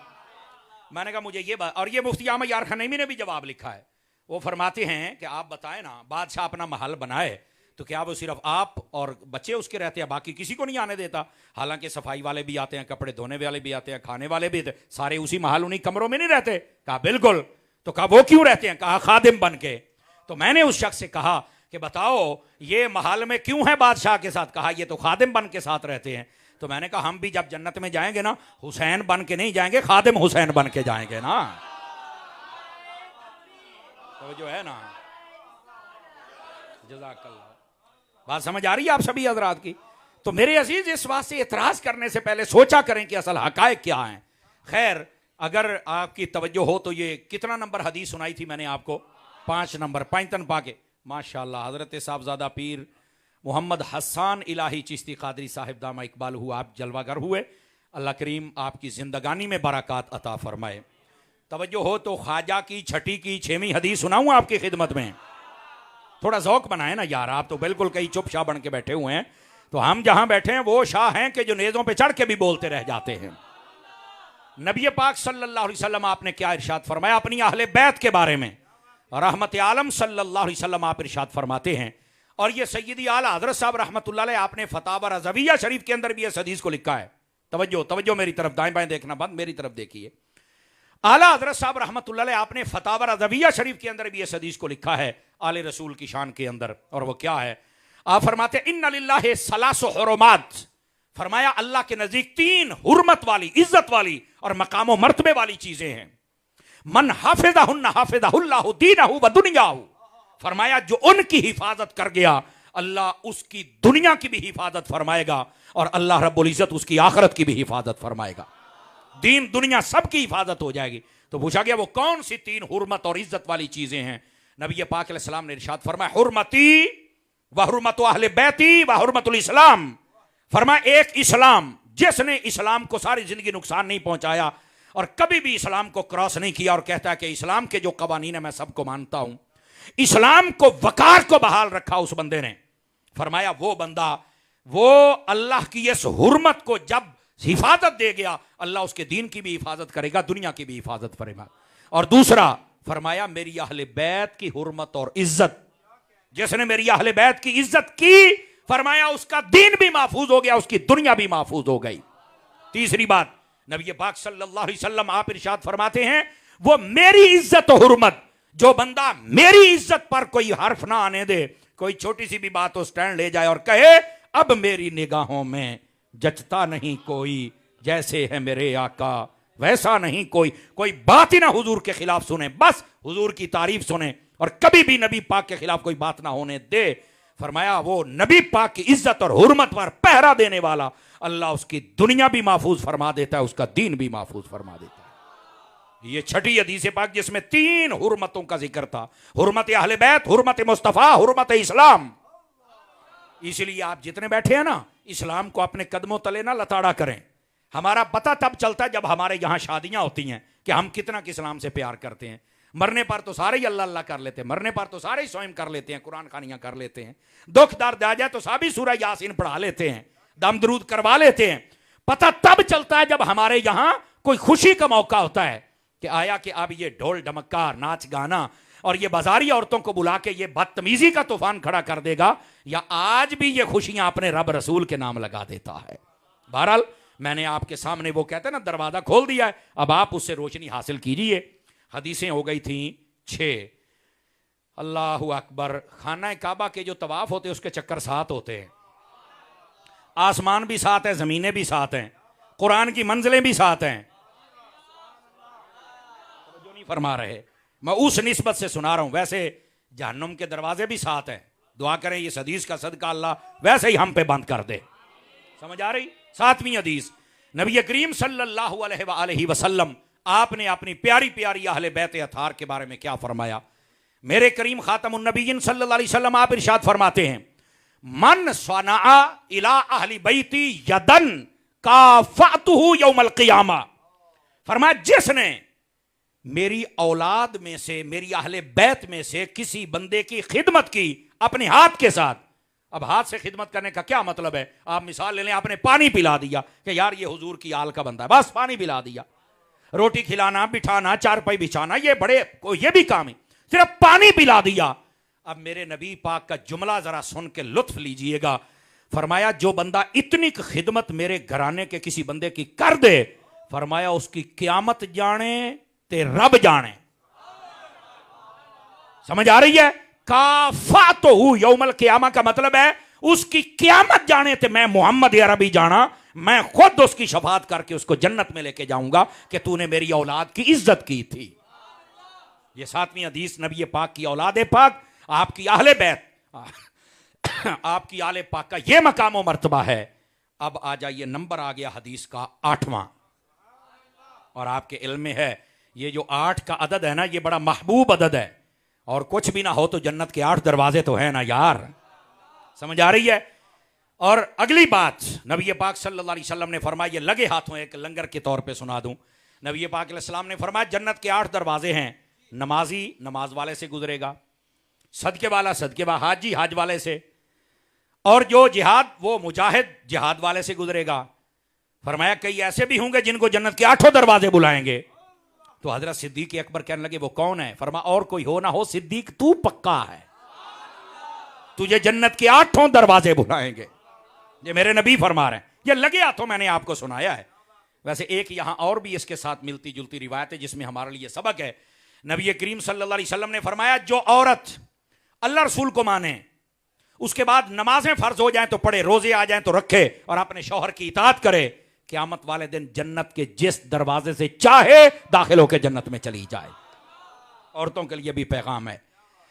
मैंने कहा मुझे ये और ये मुफ्ती अहमद यार खनैमी ने भी जवाब लिखा है। वो फरमाते हैं कि आप बताएं ना, बादशाह अपना महल बनाए तो क्या वो सिर्फ आप और बच्चे उसके रहते हैं, बाकी किसी को नहीं आने देता? हालांकि सफाई वाले भी आते हैं, कपड़े धोने वाले भी आते हैं, खाने वाले भी, सारे उसी महल उन्हीं कमरों में नहीं रहते? कहा बिल्कुल। तो कहा वो क्यों रहते हैं? कहा खादिम बन के। तो मैंने उस शख्स से कहा कि बताओ ये महल में क्यों है बादशाह के साथ? कहा ये तो खादिम बन के साथ रहते हैं। तो मैंने कहा हम भी जब जन्नत में जाएंगे ना, हुसैन बन के नहीं जाएंगे, खादिम हुसैन बन के जाएंगे ना। तो जो है ना, जज़ाकल्लाह। बात समझ आ रही है आप सभी हजरात की? तो मेरे अजीज इस बात से इतराज करने से पहले सोचा करें कि असल हकायक क्या है। खैर अगर आपकी तवज्जो हो तो ये कितना नंबर हदीस सुनाई थी मैंने आपको? 5 नंबर। पैंतन पाके माशाल्लाह हजरत साहबजादा पीर मोहम्मद हसन इलाही चिश्ती कादरी साहिब दामा इकबाल हुआ, आप जलवागर हुए। अल्लाह करीम आपकी जिंदगानी में बरकत अता फरमाए। तवज्जो हो तो ख्वाजा की छठी की 6वीं हदीस सुनाऊं आपकी खिदमत में? थोड़ा ज़ौक बनाए ना यार, आप तो बिल्कुल कहीं चुप शाह बन के बैठे हुए हैं। तो हम जहां बैठे हैं वो शाह हैं कि जो नेज़ों पे चढ़ के भी बोलते रह जाते हैं। नबी पाक सल्लल्लाहु अलैहि वसल्लम आपने क्या इरशाद फरमाया अपनी अहले बैत के बारे में? रहमत आलम सल्लल्लाहु अलैहि वसल्लम आप इरशाद फरमाते हैं, और ये सैयदी आला हज़रत साहब रहमतुल्लाह अलैह आपने फतावा रज़विया शरीफ के अंदर भी इस हदीस को लिखा है। तवज्जो तवज्जो मेरी तरफ, दाएं बाएं देखना बंद, मेरी तरफ देखिए। आला हज़रत साहब रहमतुल्लाह अलैह आपने फतावा रज़विया शरीफ के अंदर भी इस हदीस को लिखा है आले रसूल की शान के अंदर। और वो क्या है? आप फरमाते इन्ना लिल्लाहि सलासु हुरुमात, फरमाया अल्लाह के नजदीक 3 हुर्मत वाली, इज्जत वाली और मकाम मर्तबे वाली चीजें हैं। मन हाफिज़हुन्ना हाफिज़हुल्लाहु दीनहु व दुनियाहु, फरमाया जो उनकी हिफाजत कर गया अल्लाह उसकी दुनिया की भी हिफाजत फरमाएगा और अल्लाह रब्बुल इज्जत उसकी आखिरत की भी हिफाजत फरमाएगा। दीन दुनिया सबकी हिफाजत हो जाएगी। तो पूछा गया वो कौन सी 3 हुर्मत और इज्जत वाली चीजें हैं? नबी पाक अलैहिस्सलाम ने इरशाद फरमाया हुर्मती व हुर्मतु अहले बैती व हुर्मतुल इस्लाम, फरमाया एक इस्लाम, जिसने इस्लाम को सारी जिंदगी नुकसान नहीं पहुंचाया और कभी भी इस्लाम को क्रॉस नहीं किया और कहता है कि इस्लाम के जो कवानीन है मैं सबको मानता हूं, इस्लाम को वकार को बहाल रखा उस बंदे ने। फरमाया वो बंदा वो अल्लाह की इस हुर्मत को जब हिफाजत दे गया अल्लाह उसके दीन की भी हिफाजत करेगा, दुनिया की भी हिफाजत करेगा। और दूसरा फरमाया मेरी अहले बैत की हुर्मत और इज्जत, जिसने मेरी अहले बैत की इज्जत की फरमाया उसका दीन भी महफूज हो गया, उसकी दुनिया भी महफूज हो गई। तीसरी बात नबी पाक सल्लल्लाहु अलैहि वसल्लम आप इरशाद फरमाते हैं वो मेरी इज्जत और हुर्मत, जो बंदा मेरी इज्जत पर कोई हर्फ ना आने दे, कोई छोटी सी भी बात हो स्टैंड ले जाए और कहे अब मेरी निगाहों में जचता नहीं कोई, जैसे है मेरे आका वैसा नहीं कोई, कोई बात ही ना हुजूर के खिलाफ सुने, बस हुजूर की तारीफ सुने और कभी भी नबी पाक के खिलाफ कोई बात ना होने दे। फरमाया वो नबी पाक की इज्जत और हुर्मत पर पहरा देने वाला अल्लाह उसकी दुनिया भी महफूज फरमा देता है, उसका दीन भी महफूज फरमा देता है। ये छठी हदीस पाक जिसमें 3 हुर्मतों का जिक्र था, हुर्मत अहले बैत, हुर्मत मुस्तफा, हुर्मत इस्लाम। इसलिए आप जितने बैठे हैं ना, इस्लाम को अपने कदमों तले ना लताड़ा करें। हमारा पता तब चलता है जब हमारे यहां शादियां होती हैं कि हम कितना इस्लाम से प्यार करते हैं। मरने पर तो सारे ही अल्लाह अल्लाह कर लेते हैं, मरने पर तो सारे ही स्वयं कर लेते हैं, कुरान खानियां कर लेते हैं, दुख दर्द आ जाए तो सभी सूरह यासीन पढ़ा लेते हैं, दम दरूद करवा लेते हैं। पता तब चलता है जब हमारे यहां कोई खुशी का मौका होता है कि आया कि अब ये ढोल ढमक्का नाच गाना और ये बाजारी औरतों को बुला के ये बदतमीजी का तूफान खड़ा कर देगा, या आज भी ये खुशियां अपने रब रसूल के नाम लगा देता है। बहरहाल मैंने आपके सामने वो कहते हैं ना दरवाजा खोल दिया है, अब आप उससे रोशनी हासिल कीजिए। हदीसें हो गई थी 6। अल्लाहु अकबर। खाना काबा के जो तवाफ होते हैं उसके चक्कर 7 होते हैं, आसमान भी 7 है, जमीनें भी 7 हैं, कुरान की मंजिलें भी 7 हैं। जो नहीं फरमा रहे, मैं उस निस्बत से सुना रहा हूं। वैसे जहन्नुम के दरवाजे भी 7 हैं, दुआ करें इस हदीस का सदका अल्लाह वैसे ही हम पे बंद कर दे। समझ आ रही? 7वीं हदीस, नबी करीम सल्लल्लाहु अलैहि वसल्लम आपने अपनी प्यारी प्यारी अहले बैत अतार के बारे में क्या फरमाया? मेरे करीम खातमुन नबीय्यीन सल्लल्लाहु अलैहि वसल्लम आप इरशाद फरमाते हैं, मन सनआ इला अहली बैती यदन काफअतुहु यौमल क़ियामा। फरमाया जिसने मेरी औलाद में से, मेरी अहले बैत में से किसी बंदे की खिदमत की अपने हाथ के साथ। अब हाथ से खिदमत करने का क्या मतलब है? आप मिसाल ले लें, आपने पानी पिला दिया कि यार ये हुजूर की आल का बंदा है, बस पानी पिला दिया। रोटी खिलाना, बिठाना, चारपाई बिछाना, ये भी काम है, सिर्फ पानी पिला दिया। अब मेरे नबी पाक का जुमला जरा सुन के लुत्फ लीजिएगा। फरमाया जो बंदा इतनी खिदमत मेरे घराने के किसी बंदे की कर दे, फरमाया उसकी क्यामत जाने ते रब जाने। समझ आ रही है? काफातुहु यौमल क़ियामा का मतलब है उसकी क्यामत जाने ते मैं मोहम्मद अरबी जाना, मैं खुद उसकी शफात करके उसको जन्नत में लेके जाऊंगा कि तूने मेरी औलाद की इज्जत की थी। ये 7वीं हदीस, नबी पाक की औलाद पाक, आपकी अहले बैत, आपकी आले पाक का ये मकाम और मर्तबा है। अब आ जाइए, नंबर आ गया हदीस का 8वां। और आपके इल्म में है ये जो 8 का अदद है ना, ये बड़ा महबूब अदद है। और कुछ भी ना हो तो जन्नत के 8 दरवाजे तो है ना यार। समझ आ रही है? और अगली बात नबी पाक सल्लल्लाहु अलैहि वसल्लम ने फरमाया, ये लगे हाथों एक लंगर के तौर पे सुना दूं। नबी पाक अलैहि सलाम ने फरमाया जन्नत के 8 दरवाजे हैं। नमाजी नमाज वाले से गुजरेगा, सदके वाला सदके वाला, हाजी हज वाले से, और जो जिहाद वो मुजाहिद जिहाद वाले से गुजरेगा। फरमाया कई ऐसे भी होंगे जिनको जन्नत के 8 दरवाजे बुलाएंगे। तो हजरत सिद्दीक अकबर कहने लगे वो कौन है? फरमाया और कोई हो ना हो सिद्दीक, तू पक्का है, तुझे जन्नत के 8 दरवाजे बुलाएंगे। ये मेरे नबी फरमा रहे हैं, ये लगे हाथों मैंने आपको सुनाया है। वैसे एक यहां और भी इसके साथ मिलती जुलती रिवायत है जिसमें हमारे लिए सबक है। नबी करीम सल्लल्लाहु अलैहि वसल्लम ने फरमाया जो औरत अल्लाह रसूल को माने, उसके बाद नमाजें फर्ज हो जाएं तो पढ़े, रोजे आ जाएं तो रखे, और अपने शौहर की इताअत करे, क़यामत वाले दिन जन्नत के जिस दरवाजे से चाहे दाखिल होकर जन्नत में चली जाए। औरतों के लिए भी पैगाम है।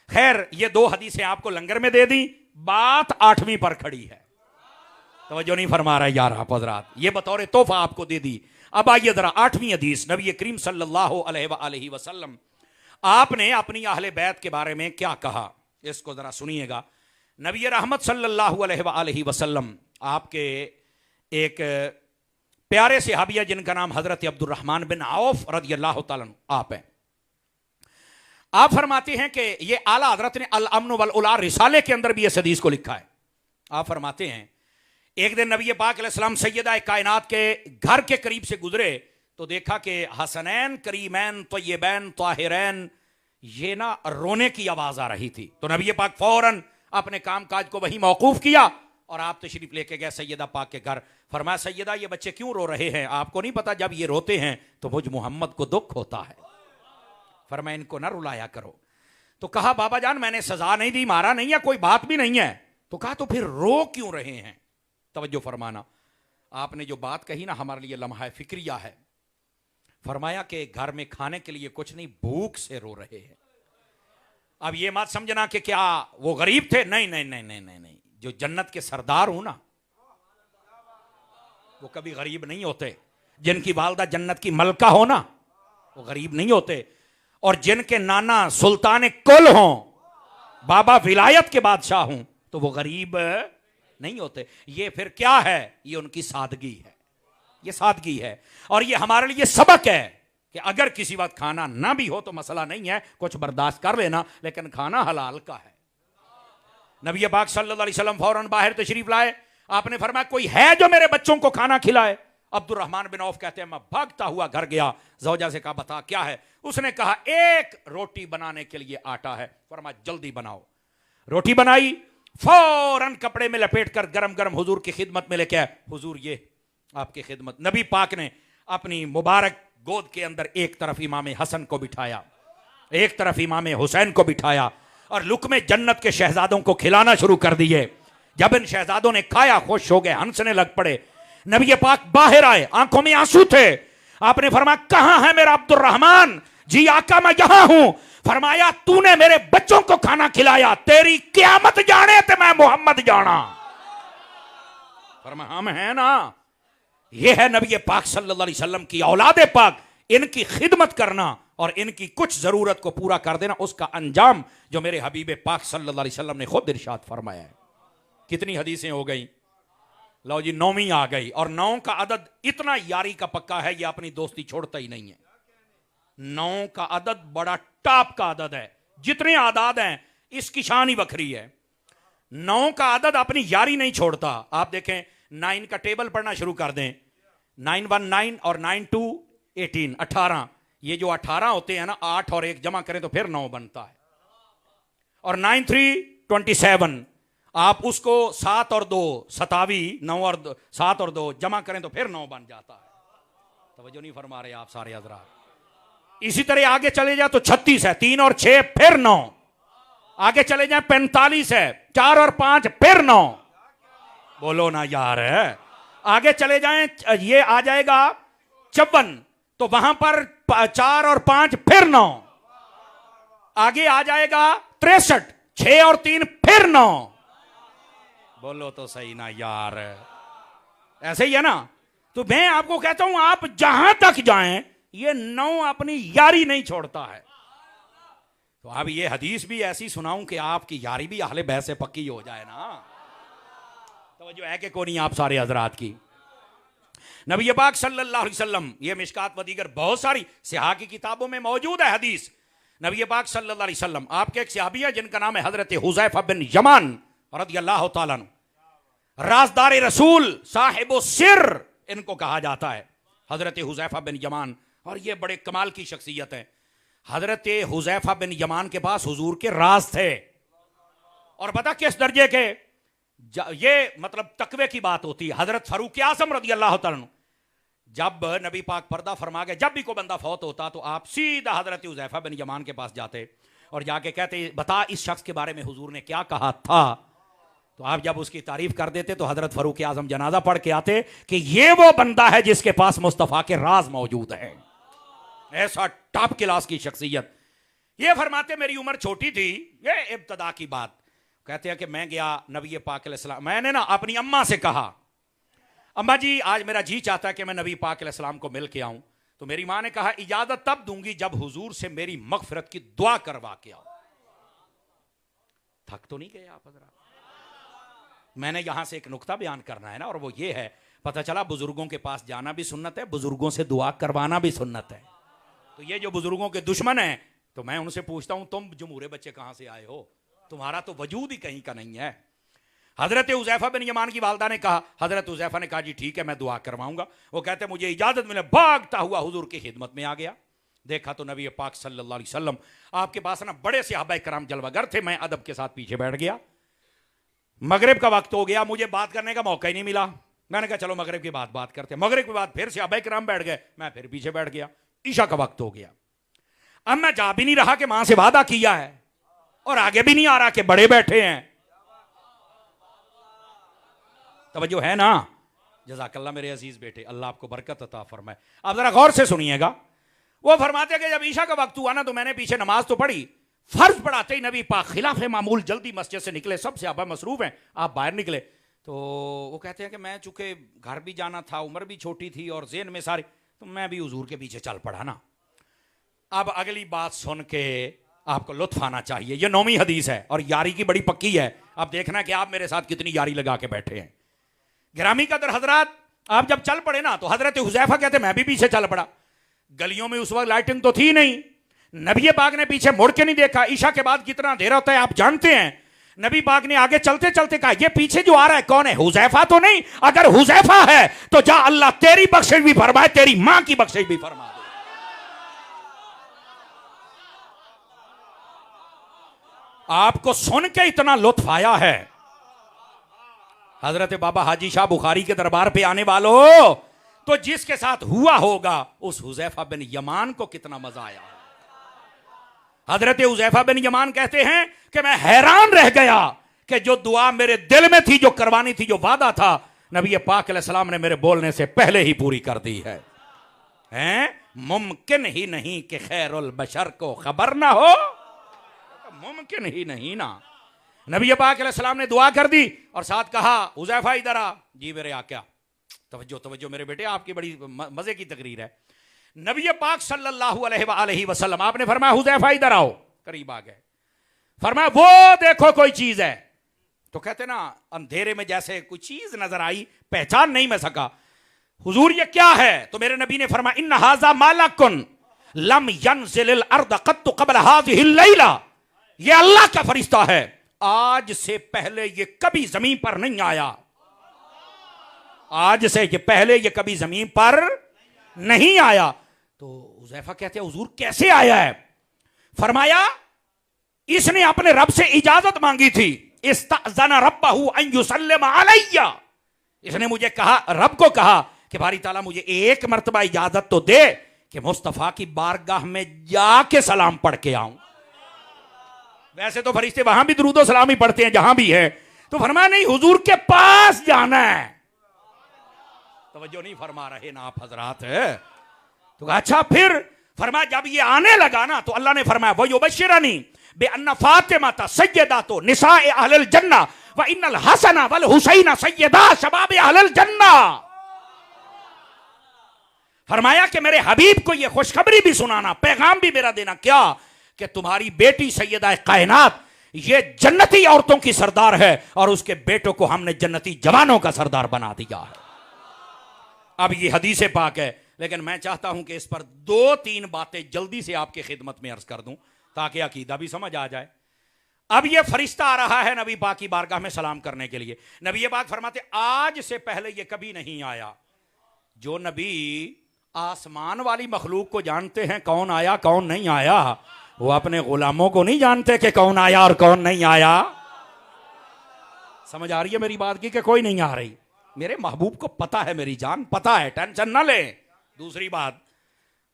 खैर ये 2 हदीसें आपको लंगर में दे दी, बात 8वीं पर खड़ी है। तवज्जो नहीं फरमा रहा यार आप हज़रात, ये बतौर तोहफा आपको दे दी। अब आइए जरा 8वीं हदीस, नबी करीम सल्लल्लाहु अलैहि वसल्लम आपने अपनी अहले बैत के बारे में क्या कहा, इसको जरा सुनिएगा। नबी रहमत सल्लल्लाहु अलैहि वसल्लम आपके एक प्यारे सहाबिया जिनका नाम हजरत अब्दुर्रहमान बिन औफ रज़ियल्लाहु ताला अन्हु आप हैं। आप फरमाते हैं कि ये आला हजरत ने अल अम्न वल उला रिसाले के अंदर भी इस हदीस को लिखा है। आप फरमाते हैं एक दिन नबी पाक अलैहिस्सलाम सैयदा कायनात के घर के करीब से गुजरे तो देखा कि हसनैन करीमैन तय्यबैन ताहिरैन ये ना रोने की आवाज आ रही थी। तो नबी पाक फौरन अपने काम काज को वहीं मौकूफ किया और आप तशरीफ लेके गए सैयदा पाक के घर। फरमाया सैयदा ये बच्चे क्यों रो रहे हैं? आपको नहीं पता जब ये रोते हैं तो मुझ मोहम्मद को दुख होता है। फरमाया इनको ना रुलाया करो। तो कहा बाबा जान मैंने सजा नहीं दी, मारा नहीं है, कोई बात भी नहीं है। तो कहा तो फिर रो क्यों रहे हैं? तवज्जो फरमाना, आपने जो बात कही ना हमारे लिए लम्हा फिक्रिया है। फरमाया कि घर में खाने के लिए कुछ नहीं, भूख से रो रहे हैं। अब ये मत समझना कि क्या वो गरीब थे, नहीं नहीं नहीं नहीं नहीं नहीं, जो जन्नत के सरदार हूं ना वो कभी गरीब नहीं होते। जिनकी वालदा जन्नत की मलका हो ना वो गरीब नहीं होते, और जिनके नाना सुल्तान कुल हों, बाबा विलायत के बादशाह हूं, तो वो गरीब नहीं होते। ये फिर क्या है? ये उनकी सादगी है, ये सादगी है। और ये हमारे लिए सबक है कि अगर किसी वक्त खाना ना भी हो तो मसला नहीं है, कुछ बर्दाश्त कर लेना, लेकिन खाना हलाल का है। नबी पाक सल्लल्लाहु अलैहि वसल्लम फौरन बाहर तशरीफ लाए। आपने फरमाया कोई है जो मेरे बच्चों को खाना खिलाए? अब्दुर्रहमान बिन औफ कहते हैं मैं भागता हुआ घर गया, ज़ौजा से कहा बता क्या है? उसने कहा एक रोटी बनाने के लिए आटा है। फरमाया जल्दी बनाओ। रोटी बनाई, फौरन कपड़े में लपेट कर गरम गरम हुजूर की खिदमत में लेके आए। हुजूर ये आपकी खिदमत। नबी पाक ने अपनी मुबारक गोद के अंदर एक तरफ इमाम हसन को बिठाया, एक तरफ इमाम हुसैन को बिठाया, और लुकमे जन्नत के शहजादों को खिलाना शुरू कर दिए। जब इन शहजादों ने खाया खुश हो गए, हंसने लग पड़े। नबी पाक बाहर आए, आंखों में आंसू थे। आपने फरमाया कहां है मेरा अब्दुर्रहमान? जी आका मैं यहां हूं। फरमाया तूने मेरे बच्चों को खाना खिलाया, तेरी क़यामत जाने ते मैं मोहम्मद जाना। फरमा हम है ना, ये है नबी पाक सल्लल्लाहु अलैहि वसल्लम की औलाद पाक, इनकी खिदमत करना और इनकी कुछ जरूरत को पूरा कर देना, उसका अंजाम जो मेरे हबीब पाक सल्लल्लाहु अलैहि वसल्लम ने खुद इरशाद फरमाया है। कितनी हदीसें हो गई, लो जी 9वीं आ गई। और 9 का अदद इतना यारी का पक्का है, ये अपनी दोस्ती छोड़ता ही नहीं है। 9 का अदद बड़ा टॉप का अदद है, जितने आदाद हैं इसकी शान ही बखरी है। 9 का अदद अपनी यारी नहीं छोड़ता। आप देखें 9 का टेबल पढ़ना शुरू कर दें, 9 1 9 और 9 2 18, 18। ये जो 18 होते हैं ना, 8 और 1 जमा करें तो फिर 9 बनता है। और 9 3 27, आप उसको 7 और 2 27, 9 और 7 और 2 जमा करें तो फिर 9 बन जाता है। तवज्जो नहीं फरमा रहे आप सारे हजरात। इसी तरह आगे चले जाए तो 36 है, 3 और 6 फिर 9। आगे चले जाए 45 है, 4 और 5 फिर 9। बोलो ना यार है। आगे चले जाएं, ये आ जाएगा 54, तो वहां पर 4 और 5 फिर 9। आगे आ जाएगा 63, 6 और 3 फिर 9। बोलो तो सही ना यार, ऐसे ही है ना। तो मैं आपको कहता हूं, आप जहां तक जाएं ये 9 अपनी यारी नहीं छोड़ता है। तो अब ये हदीस भी ऐसी सुनाऊं कि आपकी यारी भी अहले बैत से पक्की हो जाए ना। तो जो है कि कोई नहीं आप सारे हजरात की। नबी पाक सल्लल्लाहु अलैहि वसल्लम, ये मिशकात व दीगर बहुत सारी सिहा की किताबों में मौजूद है हदीस। नबी पाक सल्लल्लाहु अलैहि वसल्लम, आपके एक सहाबी है जिनका नाम है हजरत हुज़ैफा बिन यमान रज़ियल्लाहु ताला अन्हु, राज़दार रसूल, साहिबो सिर इनको कहा जाता है, हजरत हुज़ैफा बिन यमान। और ये बड़े कमाल की शख्सियत है। हजरत हुज़ैफा बिन यमान के पास हुजूर के राज थे, और पता किस दर्जे के, ये मतलब तकवे की बात होती है। हजरत फारूक आज़म रज़ियल्लाहु ताला अन्हु, जब नबी पाक पर्दा फरमा गए, जब भी कोई बंदा फौत होता तो आप सीधा हजरत हुज़ैफा बिन यमान के पास जाते और जाके कहते बता इस शख्स के बारे में हुजूर ने क्या कहा था। तो आप जब उसकी तारीफ कर देते तो हजरत फारूक आज़म जनाजा पढ़ के आते कि ये वो बंदा है जिसके पास मुस्तफ़ा के राज मौजूद है। ऐसा टॉप क्लास की शख्सियत। ये फरमाते मेरी उम्र छोटी थी, ये इब्तदा की बात। कहते हैं कि मैं गया नबी पाक अलैहिस्सलाम, मैंने ना अपनी अम्मा से कहा, अम्मा जी आज मेरा जी चाहता है कि मैं नबी पाक अलैहिस्सलाम को मिल के आऊं। तो मेरी मां ने कहा इजाजत तब दूंगी जब हुजूर से मेरी मगफिरत की दुआ करवा के आओ। थक तो नहीं गए आप हजरात? मैंने यहां से एक नुक्ता बयान करना है ना, और वो ये है, पता चला बुजुर्गों के पास जाना भी सुन्नत है, बुजुर्गों से दुआ करवाना भी सुन्नत है। तो ये जो बुजुर्गों के दुश्मन हैं, तो मैं उनसे पूछता हूं तुम जमूरे बच्चे कहां से आए हो, तुम्हारा तो वजूद ही कहीं का नहीं है। हजरत हुज़ैफा बिन यमान की वालदा ने कहा, हजरत हुज़ैफा ने कहा जी ठीक है मैं दुआ करवाऊंगा। वो कहते मुझे इजाजत मिले, भागता हुआ हुजूर की खिदमत में आ गया। देखा तो नबी पाक सल्लल्लाहु अलैहि वसल्लम आपके पास ना बड़े सहाबा कराम जलवागर थे। मैं अदब के साथ पीछे बैठ गया। मगरिब का वक्त हो गया, मुझे बात करने का मौका ही नहीं मिला। मैंने कहा चलो मगरिब की बात करते हैं। मगरिब के बाद फिर सहाबा कराम बैठ गए, मैं फिर पीछे बैठ गया। ईशा का वक्त हो गया। अब मैं जा भी नहीं रहा कि मां से वादा किया है, और आगे भी नहीं आ रहा कि बड़े बैठे हैं। तवज्जो है ना? जज़ाकल्लाह मेरे अजीज बेटे, अल्लाह आपको बरकत अता फरमाए। आप जरा गौर से सुनिएगा। वो फरमाते कि जब ईशा का वक्त हुआ ना, तो मैंने पीछे नमाज तो पढ़ी, फर्ज पढ़ाते ही नबी पाक खिलाफ मामूल जल्दी मस्जिद से निकले। सब सहाबा मसरूफ हैं, आप बाहर निकले। तो वो कहते हैं कि मैं चूंकि घर भी जाना था, उम्र भी छोटी थी और ज़हन में सारी, तो मैं भी हुजूर के पीछे चल पड़ा ना। अब अगली बात सुन के आपको लुत्फ आना चाहिए। ये 9वीं हदीस है और यारी की बड़ी पक्की है। अब देखना कि आप मेरे साथ कितनी यारी लगा के बैठे हैं। गिरामी कदर हजरात, आप जब चल पड़े ना, तो हजरत हुज़ैफा कहते मैं भी पीछे चल पड़ा। गलियों में उस वक्त लाइटिंग तो थी नहीं, नबी पाक ने पीछे मुड़ के नहीं देखा। ईशा के बाद कितना देर होता है आप जानते हैं। नबी पाक ने आगे चलते चलते कहा ये पीछे जो आ रहा है कौन है? हुज़ैफा तो नहीं? अगर हुज़ैफा है तो जा अल्लाह तेरी बख्शिश भी फरमाए, तेरी मां की बख्शिश भी फरमा दे। आपको सुन के इतना लुत्फ आया है, हजरत बाबा हाजी शाह बुखारी के दरबार पे आने वालों, तो जिसके साथ हुआ होगा उस हुज़ैफा बिन यमान को कितना मजा आया। हजरत हुज़ैफा बिन यमान कहते हैं कि मैं हैरान रह गया कि जो दुआ मेरे दिल में थी, जो करवानी थी, जो वादा था, नबी पाक अलैहिस्सलाम ने मेरे बोलने से पहले ही पूरी कर दी है। हैं? मुमकिन ही नहीं कि खैरुल बशर को खबर ना हो। मुमकिन ही नहीं ना। नबी पाक अलैहिस्सलाम ने दुआ कर दी और साथ कहा हुज़ैफा इधर आ। जी मेरे आका, तवज्जो तवज्जो मेरे बेटे, आपकी बड़ी मजे की तकरीर है। नबी पाक सल्लल्लाहु अलैहि वसल्लम आपने फरमाया हुज़ैफा इधर आओ, करीब आ गए। फरमाया वो देखो कोई चीज है। तो कहते ना अंधेरे में जैसे कोई चीज नजर आई, पहचान नहीं मैं सका। हुजूर ये क्या है? तो मेरे नबी ने फरमाया इन हाजा मालकुन लम यनज़िल अर्द क़त्तु क़ब्ल हाज़िहि लैला, ये अल्लाह का फरिश्ता है, आज से पहले ये कभी जमीन पर नहीं आया। आज से ये पहले ये कभी जमीन पर नहीं आया। तो हुज़ैफा कहते हैं हुजूर कैसे आया है? फरमाया इसने अपने रब से इजाजत मांगी थी। इस्तअज़ना रब्बहु अन युसल्लिम अलैया, इसने मुझे कहा, रब को कहा कि बारी ताला मुझे एक मर्तबा इजाजत तो दे कि मुस्तफा की बारगाह में जाके सलाम पढ़ के आऊं। वैसे तो फरिश्ते वहां भी दुरूद और सलाम ही पढ़ते हैं जहां भी है। तो फरमाया नहीं, हुजूर के पास जाना है। तवज्जो नहीं फरमा रहे ना आप हजरात है। तो अच्छा फिर फरमाया जब ये आने लगा ना तो अल्लाह ने फरमाया वो युबश्शिरनी बेअन्ना फातिमा सय्यदातु निसाए अहलिल जन्ना व इन्नल हसना वल हुसैना सय्यदा शबाब अहलिल जन्ना। फरमाया कि मेरे हबीब को ये खुशखबरी भी सुनाना, पैगाम भी मेरा देना क्या कि तुम्हारी बेटी सैयदा कायनात ये जन्नती औरतों की सरदार है और उसके बेटों को हमने जन्नती जवानों का सरदार बना दिया है। अब ये हदीस पाक है, लेकिन मैं चाहता हूं कि इस पर 2-3 बातें जल्दी से आपकी खिदमत में अर्ज कर दूं ताकि अकीदा भी समझ आ जाए। अब ये फरिश्ता आ रहा है नबी पाक की बारगाह में सलाम करने के लिए। नबी पाक फरमाते आज से पहले ये कभी नहीं आया। जो नबी आसमान वाली मखलूक को जानते हैं कौन आया कौन नहीं आया, वो अपने गुलामों को नहीं जानते कि कौन आया और कौन नहीं आया। समझ आ रही है मेरी बात की कि कोई नहीं आ रही? मेरे महबूब को पता है, मेरी जान पता है, टेंशन ना ले। दूसरी बात,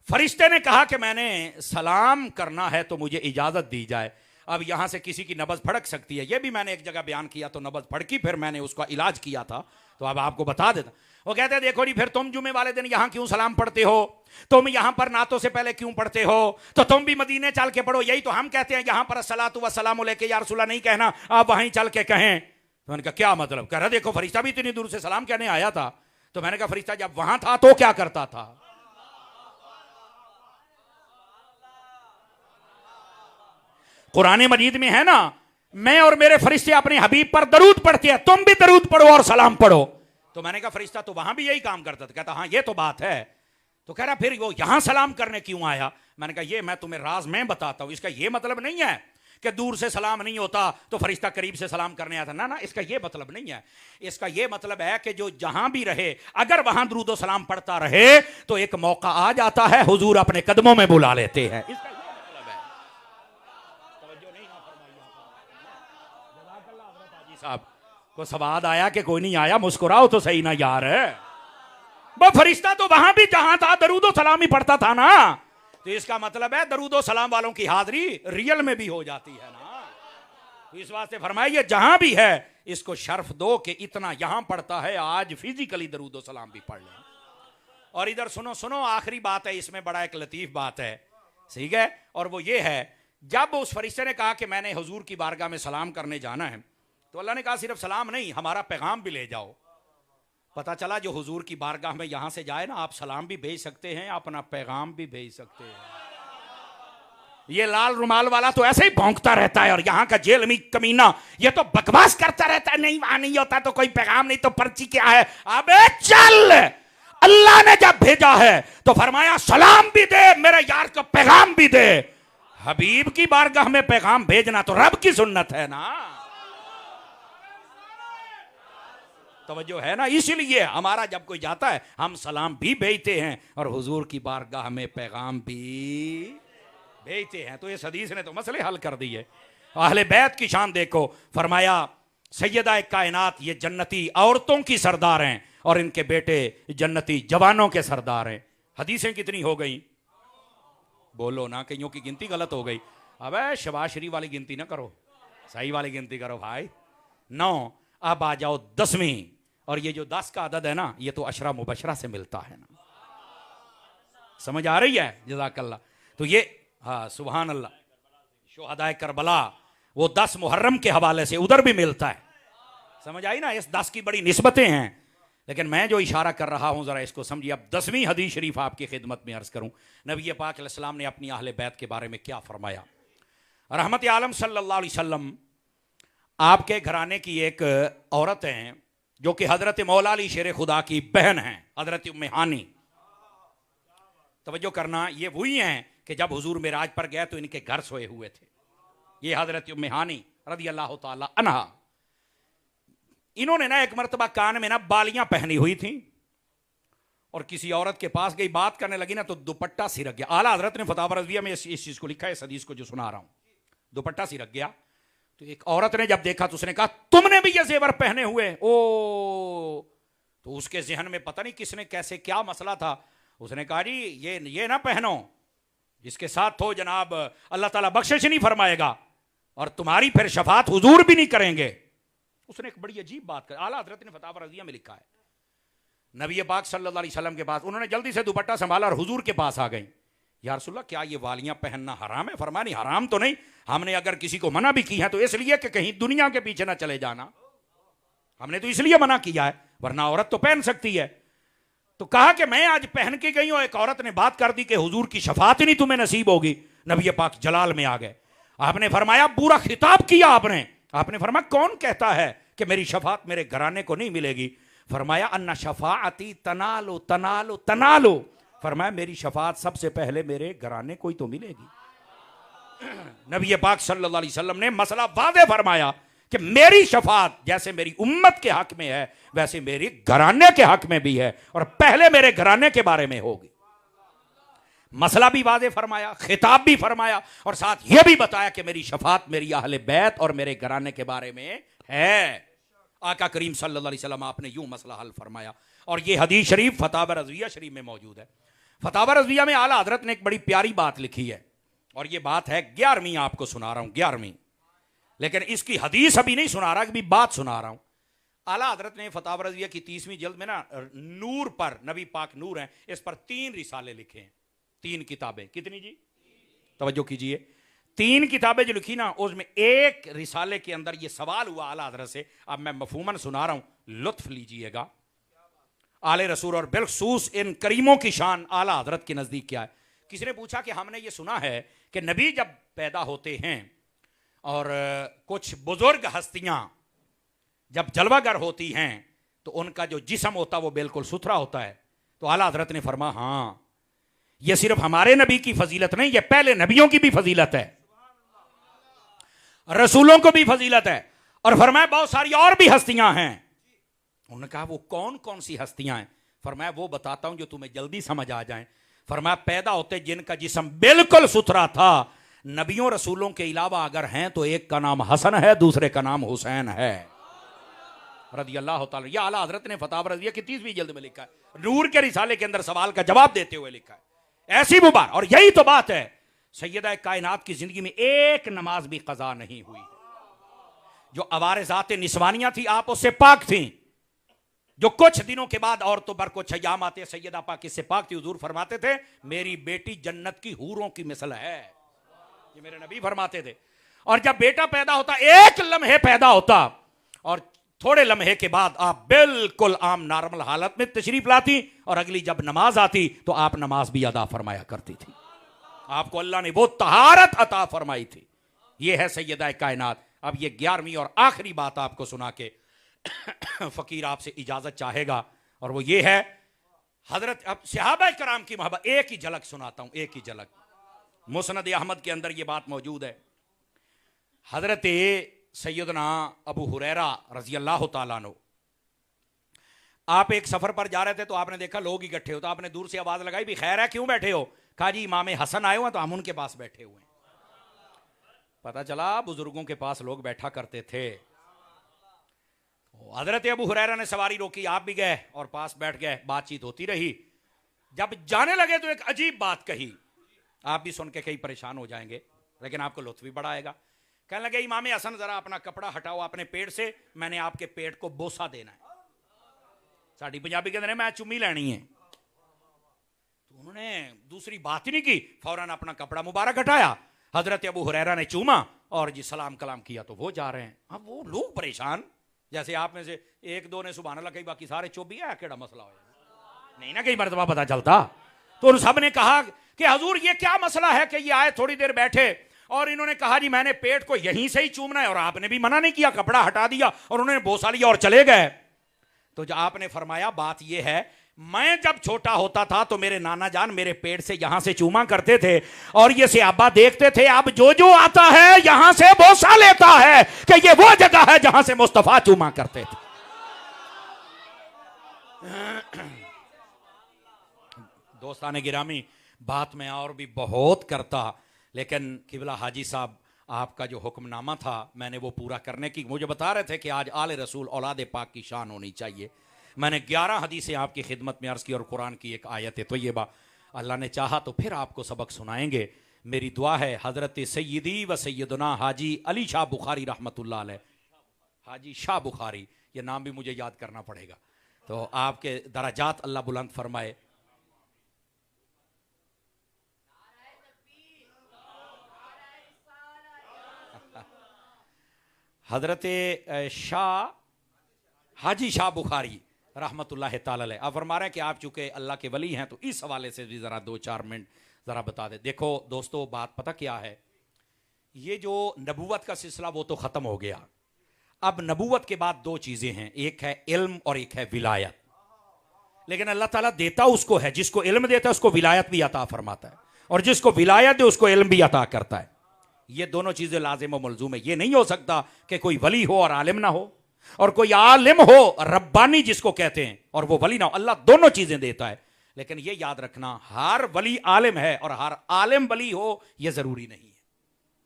फरिश्ते ने कहा कि मैंने सलाम करना है तो मुझे इजाजत दी जाए। अब यहां से किसी की नबज फड़क सकती है, यह भी मैंने एक जगह बयान किया तो नबज फड़की, फिर मैंने उसका इलाज किया था, तो अब आपको बता देता। वो कहते हैं देखो जी फिर तुम जुमे वाले दिन यहां क्यों सलाम पढ़ते हो, तुम यहां पर नातों से पहले क्यों पढ़ते हो, तो तुम भी मदीने चल के पढ़ो। यही तो हम कहते हैं यहां पर अस्सलातु वस्सलामु अलैका या रसूलल्लाह नहीं कहना, आप वहीं चल के कहें। तो मैंने कहा क्या मतलब? कह रहा देखो फरिश्ता भी इतनी दूर से सलाम कहने आया था। तो मैंने कहा फरिश्ता जब वहां था तो क्या करता था? कुरान मजीद में है ना, मैं और मेरे फरिश्ते अपने हबीब पर दरूद पढ़ते हैं, तुम भी दरूद पढ़ो और सलाम पढ़ो। तो मैंने कहा फरिश्ता तो वहां भी यही काम करता था। कहता हाँ ये तो बात है। तो कह रहा फिर वो यहां सलाम करने क्यों आया? मैंने कहा ये मैं तुम्हें राज में बताता हूं। इसका ये मतलब नहीं है कि दूर से सलाम नहीं होता तो फरिश्ता करीब से सलाम करने आता, ना ना, इसका ये मतलब नहीं है। इसका ये मतलब है कि जो जहां भी रहे अगर वहां दुरूद सलाम पढ़ता रहे तो एक मौका आ जाता है, हुजूर अपने कदमों में बुला लेते हैं। इसका ये मतलब है। तवज्जो नहीं ना फरमाई साहब को सवाद आया कि कोई नहीं आया? मुस्कुराओ तो सही ना यार। वो फरिश्ता तो वहां भी जहां था दरूद सलाम ही पढ़ता था ना, तो इसका मतलब है दरूद सलाम वालों की हाजिरी रियल में भी हो जाती है ना। तो इस वास्ते फरमाइए जहां भी है इसको शर्फ दो कि इतना यहां पढ़ता है, आज फिजिकली दरूद सलाम भी पढ़ लें। और इधर सुनो सुनो, आखिरी बात है, इसमें बड़ा एक लतीफ बात है, ठीक है? और वो ये है, जब उस फरिश्ते ने कहा कि मैंने हुजूर की बारगाह में सलाम करने जाना है, तो अल्लाह ने कहा सिर्फ सलाम नहीं, हमारा पैगाम भी ले जाओ। पता चला जो हुजूर की बारगाह में यहां से जाए ना, आप सलाम भी भेज सकते हैं, अपना पैगाम भी भेज सकते हैं। ये लाल रुमाल वाला तो ऐसे ही भौंकता रहता है और यहां का जेल में कमीना ये तो बकवास करता रहता है, नहीं वहां नहीं होता तो कोई पैगाम नहीं तो पर्ची क्या है। अबे चल, अल्लाह ने जब भेजा है तो फरमाया सलाम भी दे, मेरे यार को पैगाम भी दे। हबीब की बारगाह में पैगाम भेजना तो रब की सुन्नत है ना। तवज्जो है ना? इसीलिए हमारा जब कोई जाता है हम सलाम भी भेजते हैं और हुजूर की बारगाह में पैगाम भी भेजते हैं। तो इस हदीस ने तो मसले हल कर दिए। अहले बैत की शान देखो, फरमाया सैयदा कायनात ये जन्नती औरतों की सरदार हैं और इनके बेटे जन्नती जवानों के सरदार हैं। हदीसें कितनी हो गई? बोलो ना, कईयों की गिनती गलत हो गई। अबे शबाशरी वाली गिनती ना करो, सही वाली गिनती करो भाई। 9, अब आ जाओ 10वीं। और ये जो 10 का अदद है ना, ये तो अशरा मुबशरा से मिलता है ना। समझ आ रही है? जज़ाकल्लाह। तो ये हाँ सुभान अल्लाह, शोहदाए करबला वो 10 मुहर्रम के हवाले से उधर भी मिलता है। समझ आई ना, इस 10 की बड़ी निस्बतें हैं, लेकिन मैं जो इशारा कर रहा हूं जरा इसको समझिए। अब 10वीं हदीस शरीफ आपकी खिदमत में अर्ज करूं। नबी पाक अलैहिस्सलाम ने अपनी अहले बैत के बारे में क्या फरमाया। रहमत आलम सल्लल्लाहु अलैहि वसल्लम आपके घराने की एक औरत हैं जो कि हजरत मौला अली शेर खुदा की बहन हैं, हजरत उम्मे हानी। तवज्जो करना, ये वही हैं कि जब हुजूर मेराज पर गए तो इनके घर सोए हुए थे। ये हजरत उम्मे हानी रदी अल्लाह ताला अन्हा। इन्होंने ना एक मरतबा कान में ना बालियां पहनी हुई थी और किसी औरत के पास गई, बात करने लगी ना तो दुपट्टा सिरक गया। आला हजरत ने फतवा रज़विया में इस चीज को लिखा है, इस हदीस को जो सुना रहा हूं, दुपट्टा सिरक गया। तो एक औरत ने जब देखा तो उसने कहा तुमने भी ये जेवर पहने हुए ओ। तो उसके जहन में पता नहीं किसने कैसे क्या मसला था, उसने कहा जी ये ना पहनो, जिसके साथ हो जनाब अल्लाह ताला बख्शिश नहीं फरमाएगा और तुम्हारी फिर शफात हुजूर भी नहीं करेंगे। उसने एक बड़ी अजीब बात कर, आला हजरत ने फतवा रज़िया में लिखा है, नबी पाक सल्लल्लाहु अलैहि वसल्लम के पास उन्होंने जल्दी से दुपट्टा संभाला और हुजूर के पास आ गई। या रसूलल्लाह क्या ये वालियां पहनना हराम है? फरमाया नहीं, हराम तो नहीं, हमने अगर किसी को मना भी की है तो इसलिए कि कहीं दुनिया के पीछे ना चले जाना, हमने तो इसलिए मना किया है, वरना औरत तो पहन सकती है। तो कहा कि मैं आज पहन के गई हूं, एक औरत ने बात कर दी कि हुजूर की शफात ही नहीं तुम्हें नसीब होगी। नबी पाक जलाल में आ गए, आपने फरमाया पूरा खिताब किया आपने फरमाया कौन कहता है कि मेरी शफात मेरे घराने को नहीं मिलेगी? फरमाया अन्ना शफाअती तनालो तनालो तनालो, फरमाया मेरी शफात सबसे पहले मेरे घराने को ही तो मिलेगी। नबी पाक सल्लल्लाहु अलैहि वसल्लम ने मसला वाज़ेह फरमाया कि मेरी शफात जैसे मेरी उम्मत के हक में है वैसे मेरे घराने के हक में भी है और पहले मेरे घराने के बारे में होगी। मसला भी वाज़ेह फरमाया, खिताब भी फरमाया और साथ यह भी बताया कि मेरी शफात मेरी अहले बैत और मेरे घराने के बारे में है। आका करीम सल्लल्लाहु अलैहि वसल्लम आपने यूं मसला हल फरमाया और यह हदीस शरीफ फतावा रज़विया शरीफ में मौजूद है। फतावा रज़विया में आला हजरत ने एक बड़ी प्यारी बात लिखी है और यह बात है 11वीं, आपको सुना रहा हूं 11वीं, लेकिन इसकी हदीस अभी नहीं सुना रहा, अभी बात सुना रहा हूं। आला हजरत ने फतावा रज़विया की 30वीं जल्द में ना नूर पर, नबी पाक नूर है, इस पर 3 रिसाले लिखे हैं, 3 किताबें। कितनी जी? तवज्जो कीजिए, 3 किताबें जो लिखी ना उसमें एक रिसाले के अंदर यह सवाल हुआ आला हजरत से, अब मैं मफहूमन सुना रहा हूं, लुत्फ लीजिएगा। आले रसूल और बिलखसूस इन करीमों की शान आला हजरत के नजदीक क्या है? किसी ने पूछा कि हमने ये सुना है कि नबी जब पैदा होते हैं और कुछ बुजुर्ग हस्तियां जब जलवागर होती हैं तो उनका जो जिस्म होता है वो बिल्कुल सुथरा होता है। तो आला हजरत ने फरमाया हां, यह सिर्फ हमारे नबी की फजीलत नहीं, यह पहले नबियों की भी फजीलत है, रसूलों को भी फजीलत है। और फरमाया बहुत सारी और भी हस्तियां हैं। उन्होंने कहा वो कौन कौन सी हस्तियां हैं? फरमाया वो बताता हूं जो तुम्हें जल्दी समझ आ जाए। फरमाया पैदा होते जिनका जिस्म बिल्कुल सुथरा था, नबियों रसूलों के अलावा अगर हैं तो एक का नाम हसन है, दूसरे का नाम हुसैन है रदी अल्लाह ताला। यह आला हजरत ने फतावा रज़विया की 30वीं जल्द में लिखा है, नूर के रिसाले के अंदर सवाल का जवाब देते हुए लिखा है। ऐसी मुबारक, और यही तो बात है, सैयदा कायनात की जिंदगी में एक नमाज भी कज़ा नहीं हुई। जो अवारिज़ात निस्वानियां थी आप उससे पाक थी, जो कुछ दिनों के बाद औरतों पर कुछ अय्याम आते सैयदा पाक इससे पाक थी। हुजूर फरमाते थे मेरी बेटी जन्नत की हूरों की मिसल है, ये मेरे नबी फरमाते थे। और जब बेटा पैदा होता, एक लम्हे पैदा होता और थोड़े लम्हे के बाद आप बिल्कुल आम नॉर्मल हालत में तशरीफ लाती और अगली जब नमाज आती तो आप नमाज भी अदा फरमाया करती थी। आपको अल्लाह ने वो तहारत अता फरमाई थी। ये है सैयदा कायनात। अब ये 11वीं और आखिरी बात आपको सुना के फकीर आपसे इजाजत चाहेगा और वो ये है, हजरत अब सहाबा कराम की मोहब्बत एक ही झलक सुनाता हूं, एक ही झलक। मुस्नद अहमद के अंदर ये बात मौजूद है। हजरत सैयदना अबू हुरैरा रजी अल्लाह ताला अन्हु, आप एक सफर पर जा रहे थे तो आपने देखा लोग इकट्ठे हो, तो आपने दूर से आवाज लगाई भी खैर है क्यों बैठे हो? कहा जी इमाम हसन आए हुए तो हम उनके पास बैठे हुए हैं। पता चला बुजुर्गों के पास लोग बैठा करते थे। हजरत अबू हुरैरा ने सवारी रोकी, आप भी गए और पास बैठ गए, बातचीत होती रही। जब जाने लगे तो एक अजीब बात कही, आप भी सुन के कहीं परेशान हो जाएंगे लेकिन आपको लुत्फ भी बड़ा आएगा। कहने लगे इमाम हसन जरा अपना कपड़ा हटाओ अपने पेट से, मैंने आपके पेट को बोसा देना है। साड़ी पंजाबी के अंदर मैं चुम्मी लेनी है। तो उन्होंने दूसरी बात ही नहीं की, फौरन अपना कपड़ा मुबारक हटाया। हजरत अबू हुरैरा ने चूमा और जी सलाम कलाम किया तो वो जा रहे हैं। अब वो लोग परेशान, जैसे आप में से एक दो ने सुभान अल्लाह कही, बाकी सारे चुप भी है, केड़ा मसला हो नहीं ना, कई मरतबा पता चलता। तो उन सब ने कहा कि हजूर ये क्या मसला है कि ये आए थोड़ी देर बैठे और इन्होंने कहा जी मैंने पेट को यहीं से ही चूमना है, और आपने भी मना नहीं किया, कपड़ा हटा दिया और उन्होंने बोसा लिया और चले गए। तो जो आपने फरमाया बात यह है, मैं जब छोटा होता था तो मेरे नाना जान मेरे पेट से यहां से चूमा करते थे और ये सहाबा देखते थे, अब जो जो आता है यहां से बोसा लेता है कि ये वो जगह है जहां से मुस्तफा चूमा करते थे। दोस्ताने गिरामी, बात में और भी बहुत करता, लेकिन किबला हाजी साहब आपका जो हुक्मनामा था मैंने वो पूरा करने की, मुझे बता रहे थे कि आज आले रसूल औलाद पाक की शान होनी चाहिए। मैंने 11 हदीसें आपकी खिदमत में अर्ज की और कुरान की एक आयत तय्यबा। अल्लाह ने चाहा तो फिर आपको सबक सुनाएंगे। मेरी दुआ है हजरत सैयदी व सैयदना हाजी अली शाह बुखारी रहमतुल्लाह अलैह, हाजी शाह बुखारी, ये नाम भी मुझे याद करना पड़ेगा, तो आपके दराजात अल्लाह बुलंद फरमाए। हजरत शाह हाजी शाह बुखारी रहमतुल्लाह ताला अलैह आप फरमा रहे हैं कि आप चूंकि अल्लाह के वली हैं तो इस हवाले से भी ज़रा 2-4 मिनट ज़रा बता दें। देखो दोस्तों, बात पता क्या है, ये जो नबूवत का सिलसिला वो तो ख़त्म हो गया। अब नबूवत के बाद 2 चीज़ें हैं, एक है इल्म और एक है विलायत। लेकिन अल्लाह ताला देता उसको है, जिसको इल्म देता है उसको विलायत भी अता फरमाता है, और जिसको विलायत दे उसको इल्म भी अता करता है। ये दोनों चीज़ें लाजिम और मलजूम है। ये नहीं हो सकता कि कोई वली हो और आलिम ना हो, और कोई आलिम हो रब्बानी जिसको कहते हैं और वो वली ना हो। अल्लाह दोनों चीजें देता है, लेकिन ये याद रखना हर वली आलिम है और हर आलिम वली हो ये जरूरी नहीं है,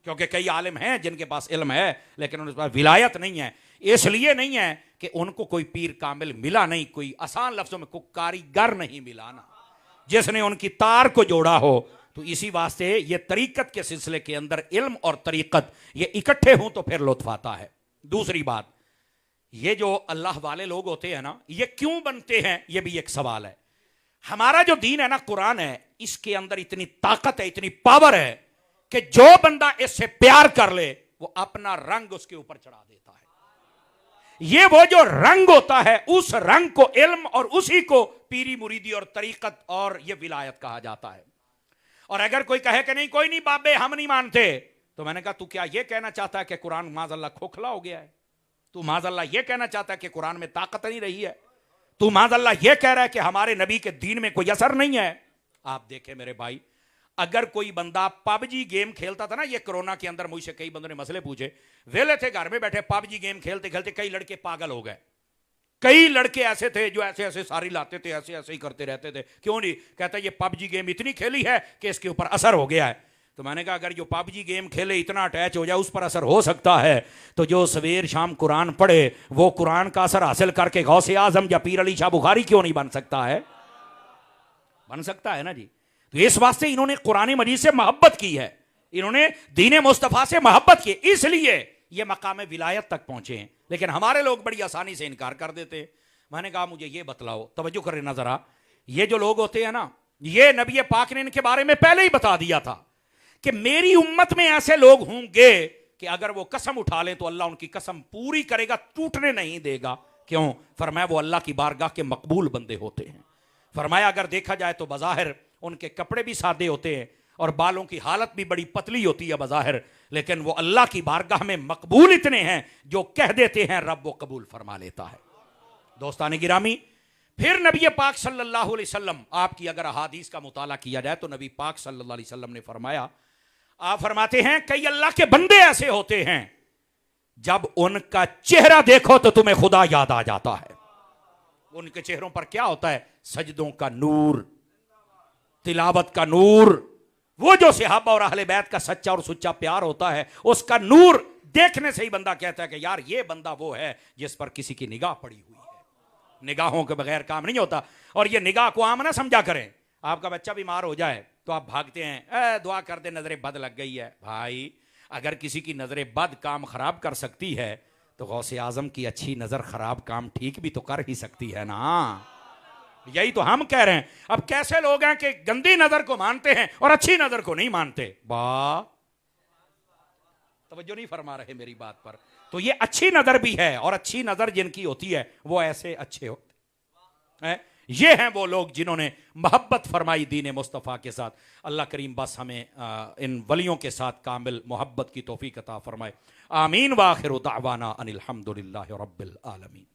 क्योंकि कई आलिम हैं जिनके पास इल्म है लेकिन उनके पास विलायत नहीं है। इसलिए नहीं है कि उनको कोई पीर कामिल मिला नहीं, कोई आसान लफ्जों में कोई कारीगर नहीं मिला ना जिसने उनकी तार को जोड़ा हो। तो इसी वास्ते ये तरीकत के सिलसिले के अंदर इल्म और तरीकत ये इकट्ठे हों तो फिर लुत्फ आता है। दूसरी बात, ये जो अल्लाह वाले लोग होते हैं ना, ये क्यों बनते हैं, ये भी एक सवाल है। हमारा जो दीन है ना, कुरान है, इसके अंदर इतनी ताकत है, इतनी पावर है कि जो बंदा इससे प्यार कर ले वो अपना रंग उसके ऊपर चढ़ा देता है। ये वो जो रंग होता है, उस रंग को इल्म और उसी को पीरी मुरीदी और तरीकत और ये विलायत कहा जाता है। और अगर कोई कहे कि नहीं कोई नहीं बाबे हम नहीं मानते, तो मैंने कहा तू क्या ये कहना चाहता है कि कुरान माज़अल्लाह खोखला हो गया है? तू माज़अल्लाह ये कहना चाहता है कि कुरान में ताकत नहीं रही है? तू माज़अल्लाह ये कह रहा है कि हमारे नबी के दीन में कोई असर नहीं है? आप देखें मेरे भाई, अगर कोई बंदा पबजी गेम खेलता था ना, ये कोरोना के अंदर मुझसे कई बंदों ने मसले पूछे, वेले थे घर में बैठे पबजी गेम खेलते खेलते कई लड़के पागल हो गए। कई लड़के ऐसे थे जो ऐसे ऐसे सारी लाते थे, ऐसे ऐसे ही करते रहते थे। क्यों नहीं? कहता ये पबजी गेम इतनी खेली है कि इसके ऊपर असर हो गया है। तो मैंने कहा अगर जो पबजी गेम खेले इतना अटैच हो जाए उस पर असर हो सकता है, तो जो सवेर शाम कुरान पढ़े वो कुरान का असर हासिल करके गौसे आजम या पीर अली शाह बुखारी क्यों नहीं बन सकता है? बन सकता है ना जी। तो इस वास्ते इन्होंने कुरान मजीद से मोहब्बत की है, इन्होंने दीन मुस्तफ़ा से मोहब्बत की, इसलिए ये मकाम विलायत तक पहुंचे हैं। लेकिन हमारे लोग बड़ी आसानी से इनकार कर देते हैं। मैंने कहा मुझे ये बतलाओ, तवज्जो करें ना जरा, ये जो लोग होते हैं ना, ये नबी पाक ने इनके बारे में पहले ही बता दिया था कि मेरी उम्मत में ऐसे लोग होंगे कि अगर वो कसम उठा लें तो अल्लाह उनकी कसम पूरी करेगा, टूटने नहीं देगा। क्यों? फरमाया वो अल्लाह की बारगाह के मकबूल बंदे होते हैं। फरमाया अगर देखा जाए तो बज़ाहिर उनके कपड़े भी सादे होते हैं और बालों की हालत भी बड़ी पतली होती है बज़ाहिर, लेकिन वो अल्लाह की बारगाह में मकबूल इतने हैं जो कह देते हैं रब वो कबूल फरमा लेता है। दोस्तान गिरामी, फिर नबी पाक सल्लल्लाहु अलैहि वसल्लम, आपकी अगर अहादीस का मुताला किया जाए तो नबी पाक सल्लल्लाहु अलैहि वसल्लम ने फरमाया, आप फरमाते हैं कई अल्लाह के बंदे ऐसे होते हैं जब उनका चेहरा देखो तो तुम्हें खुदा याद आ जाता है। उनके चेहरों पर क्या होता है? सजदों का नूर, तिलावत का नूर, वो जो सहाबा और अहले बैत का सच्चा और सुच्चा प्यार होता है, उसका नूर देखने से ही बंदा कहता है कि यार ये बंदा वो है जिस पर किसी की निगाह पड़ी हुई है। निगाहों के बगैर काम नहीं होता। और ये निगाह को आम ना समझा करें। आपका बच्चा बीमार हो जाए तो आप भागते हैं, दुआ कर दे नजर बद लग गई है। भाई अगर किसी की नजर बद काम खराब कर सकती है तो गौसे आजम की अच्छी नजर खराब काम ठीक भी तो कर ही सकती है ना। यही तो हम कह रहे हैं। अब कैसे लोग हैं कि गंदी नजर को मानते हैं और अच्छी नजर को नहीं मानते। तवज्जो नहीं फरमा रहे मेरी बात पर। तो ये अच्छी नजर भी है, और अच्छी नजर जिनकी होती है वो ऐसे अच्छे होते हैं। ये हैं वो लोग जिन्होंने मोहब्बत फरमाई दीन मुस्तफ़ा के साथ। अल्लाह करीम बस हमें इन वलियों के साथ कामिल मोहब्बत की तौफीक अता फरमाए। आमीन। व आखिरु दावाना अनिल हम्दुलिल्लाहि रब्बिल आलमीन।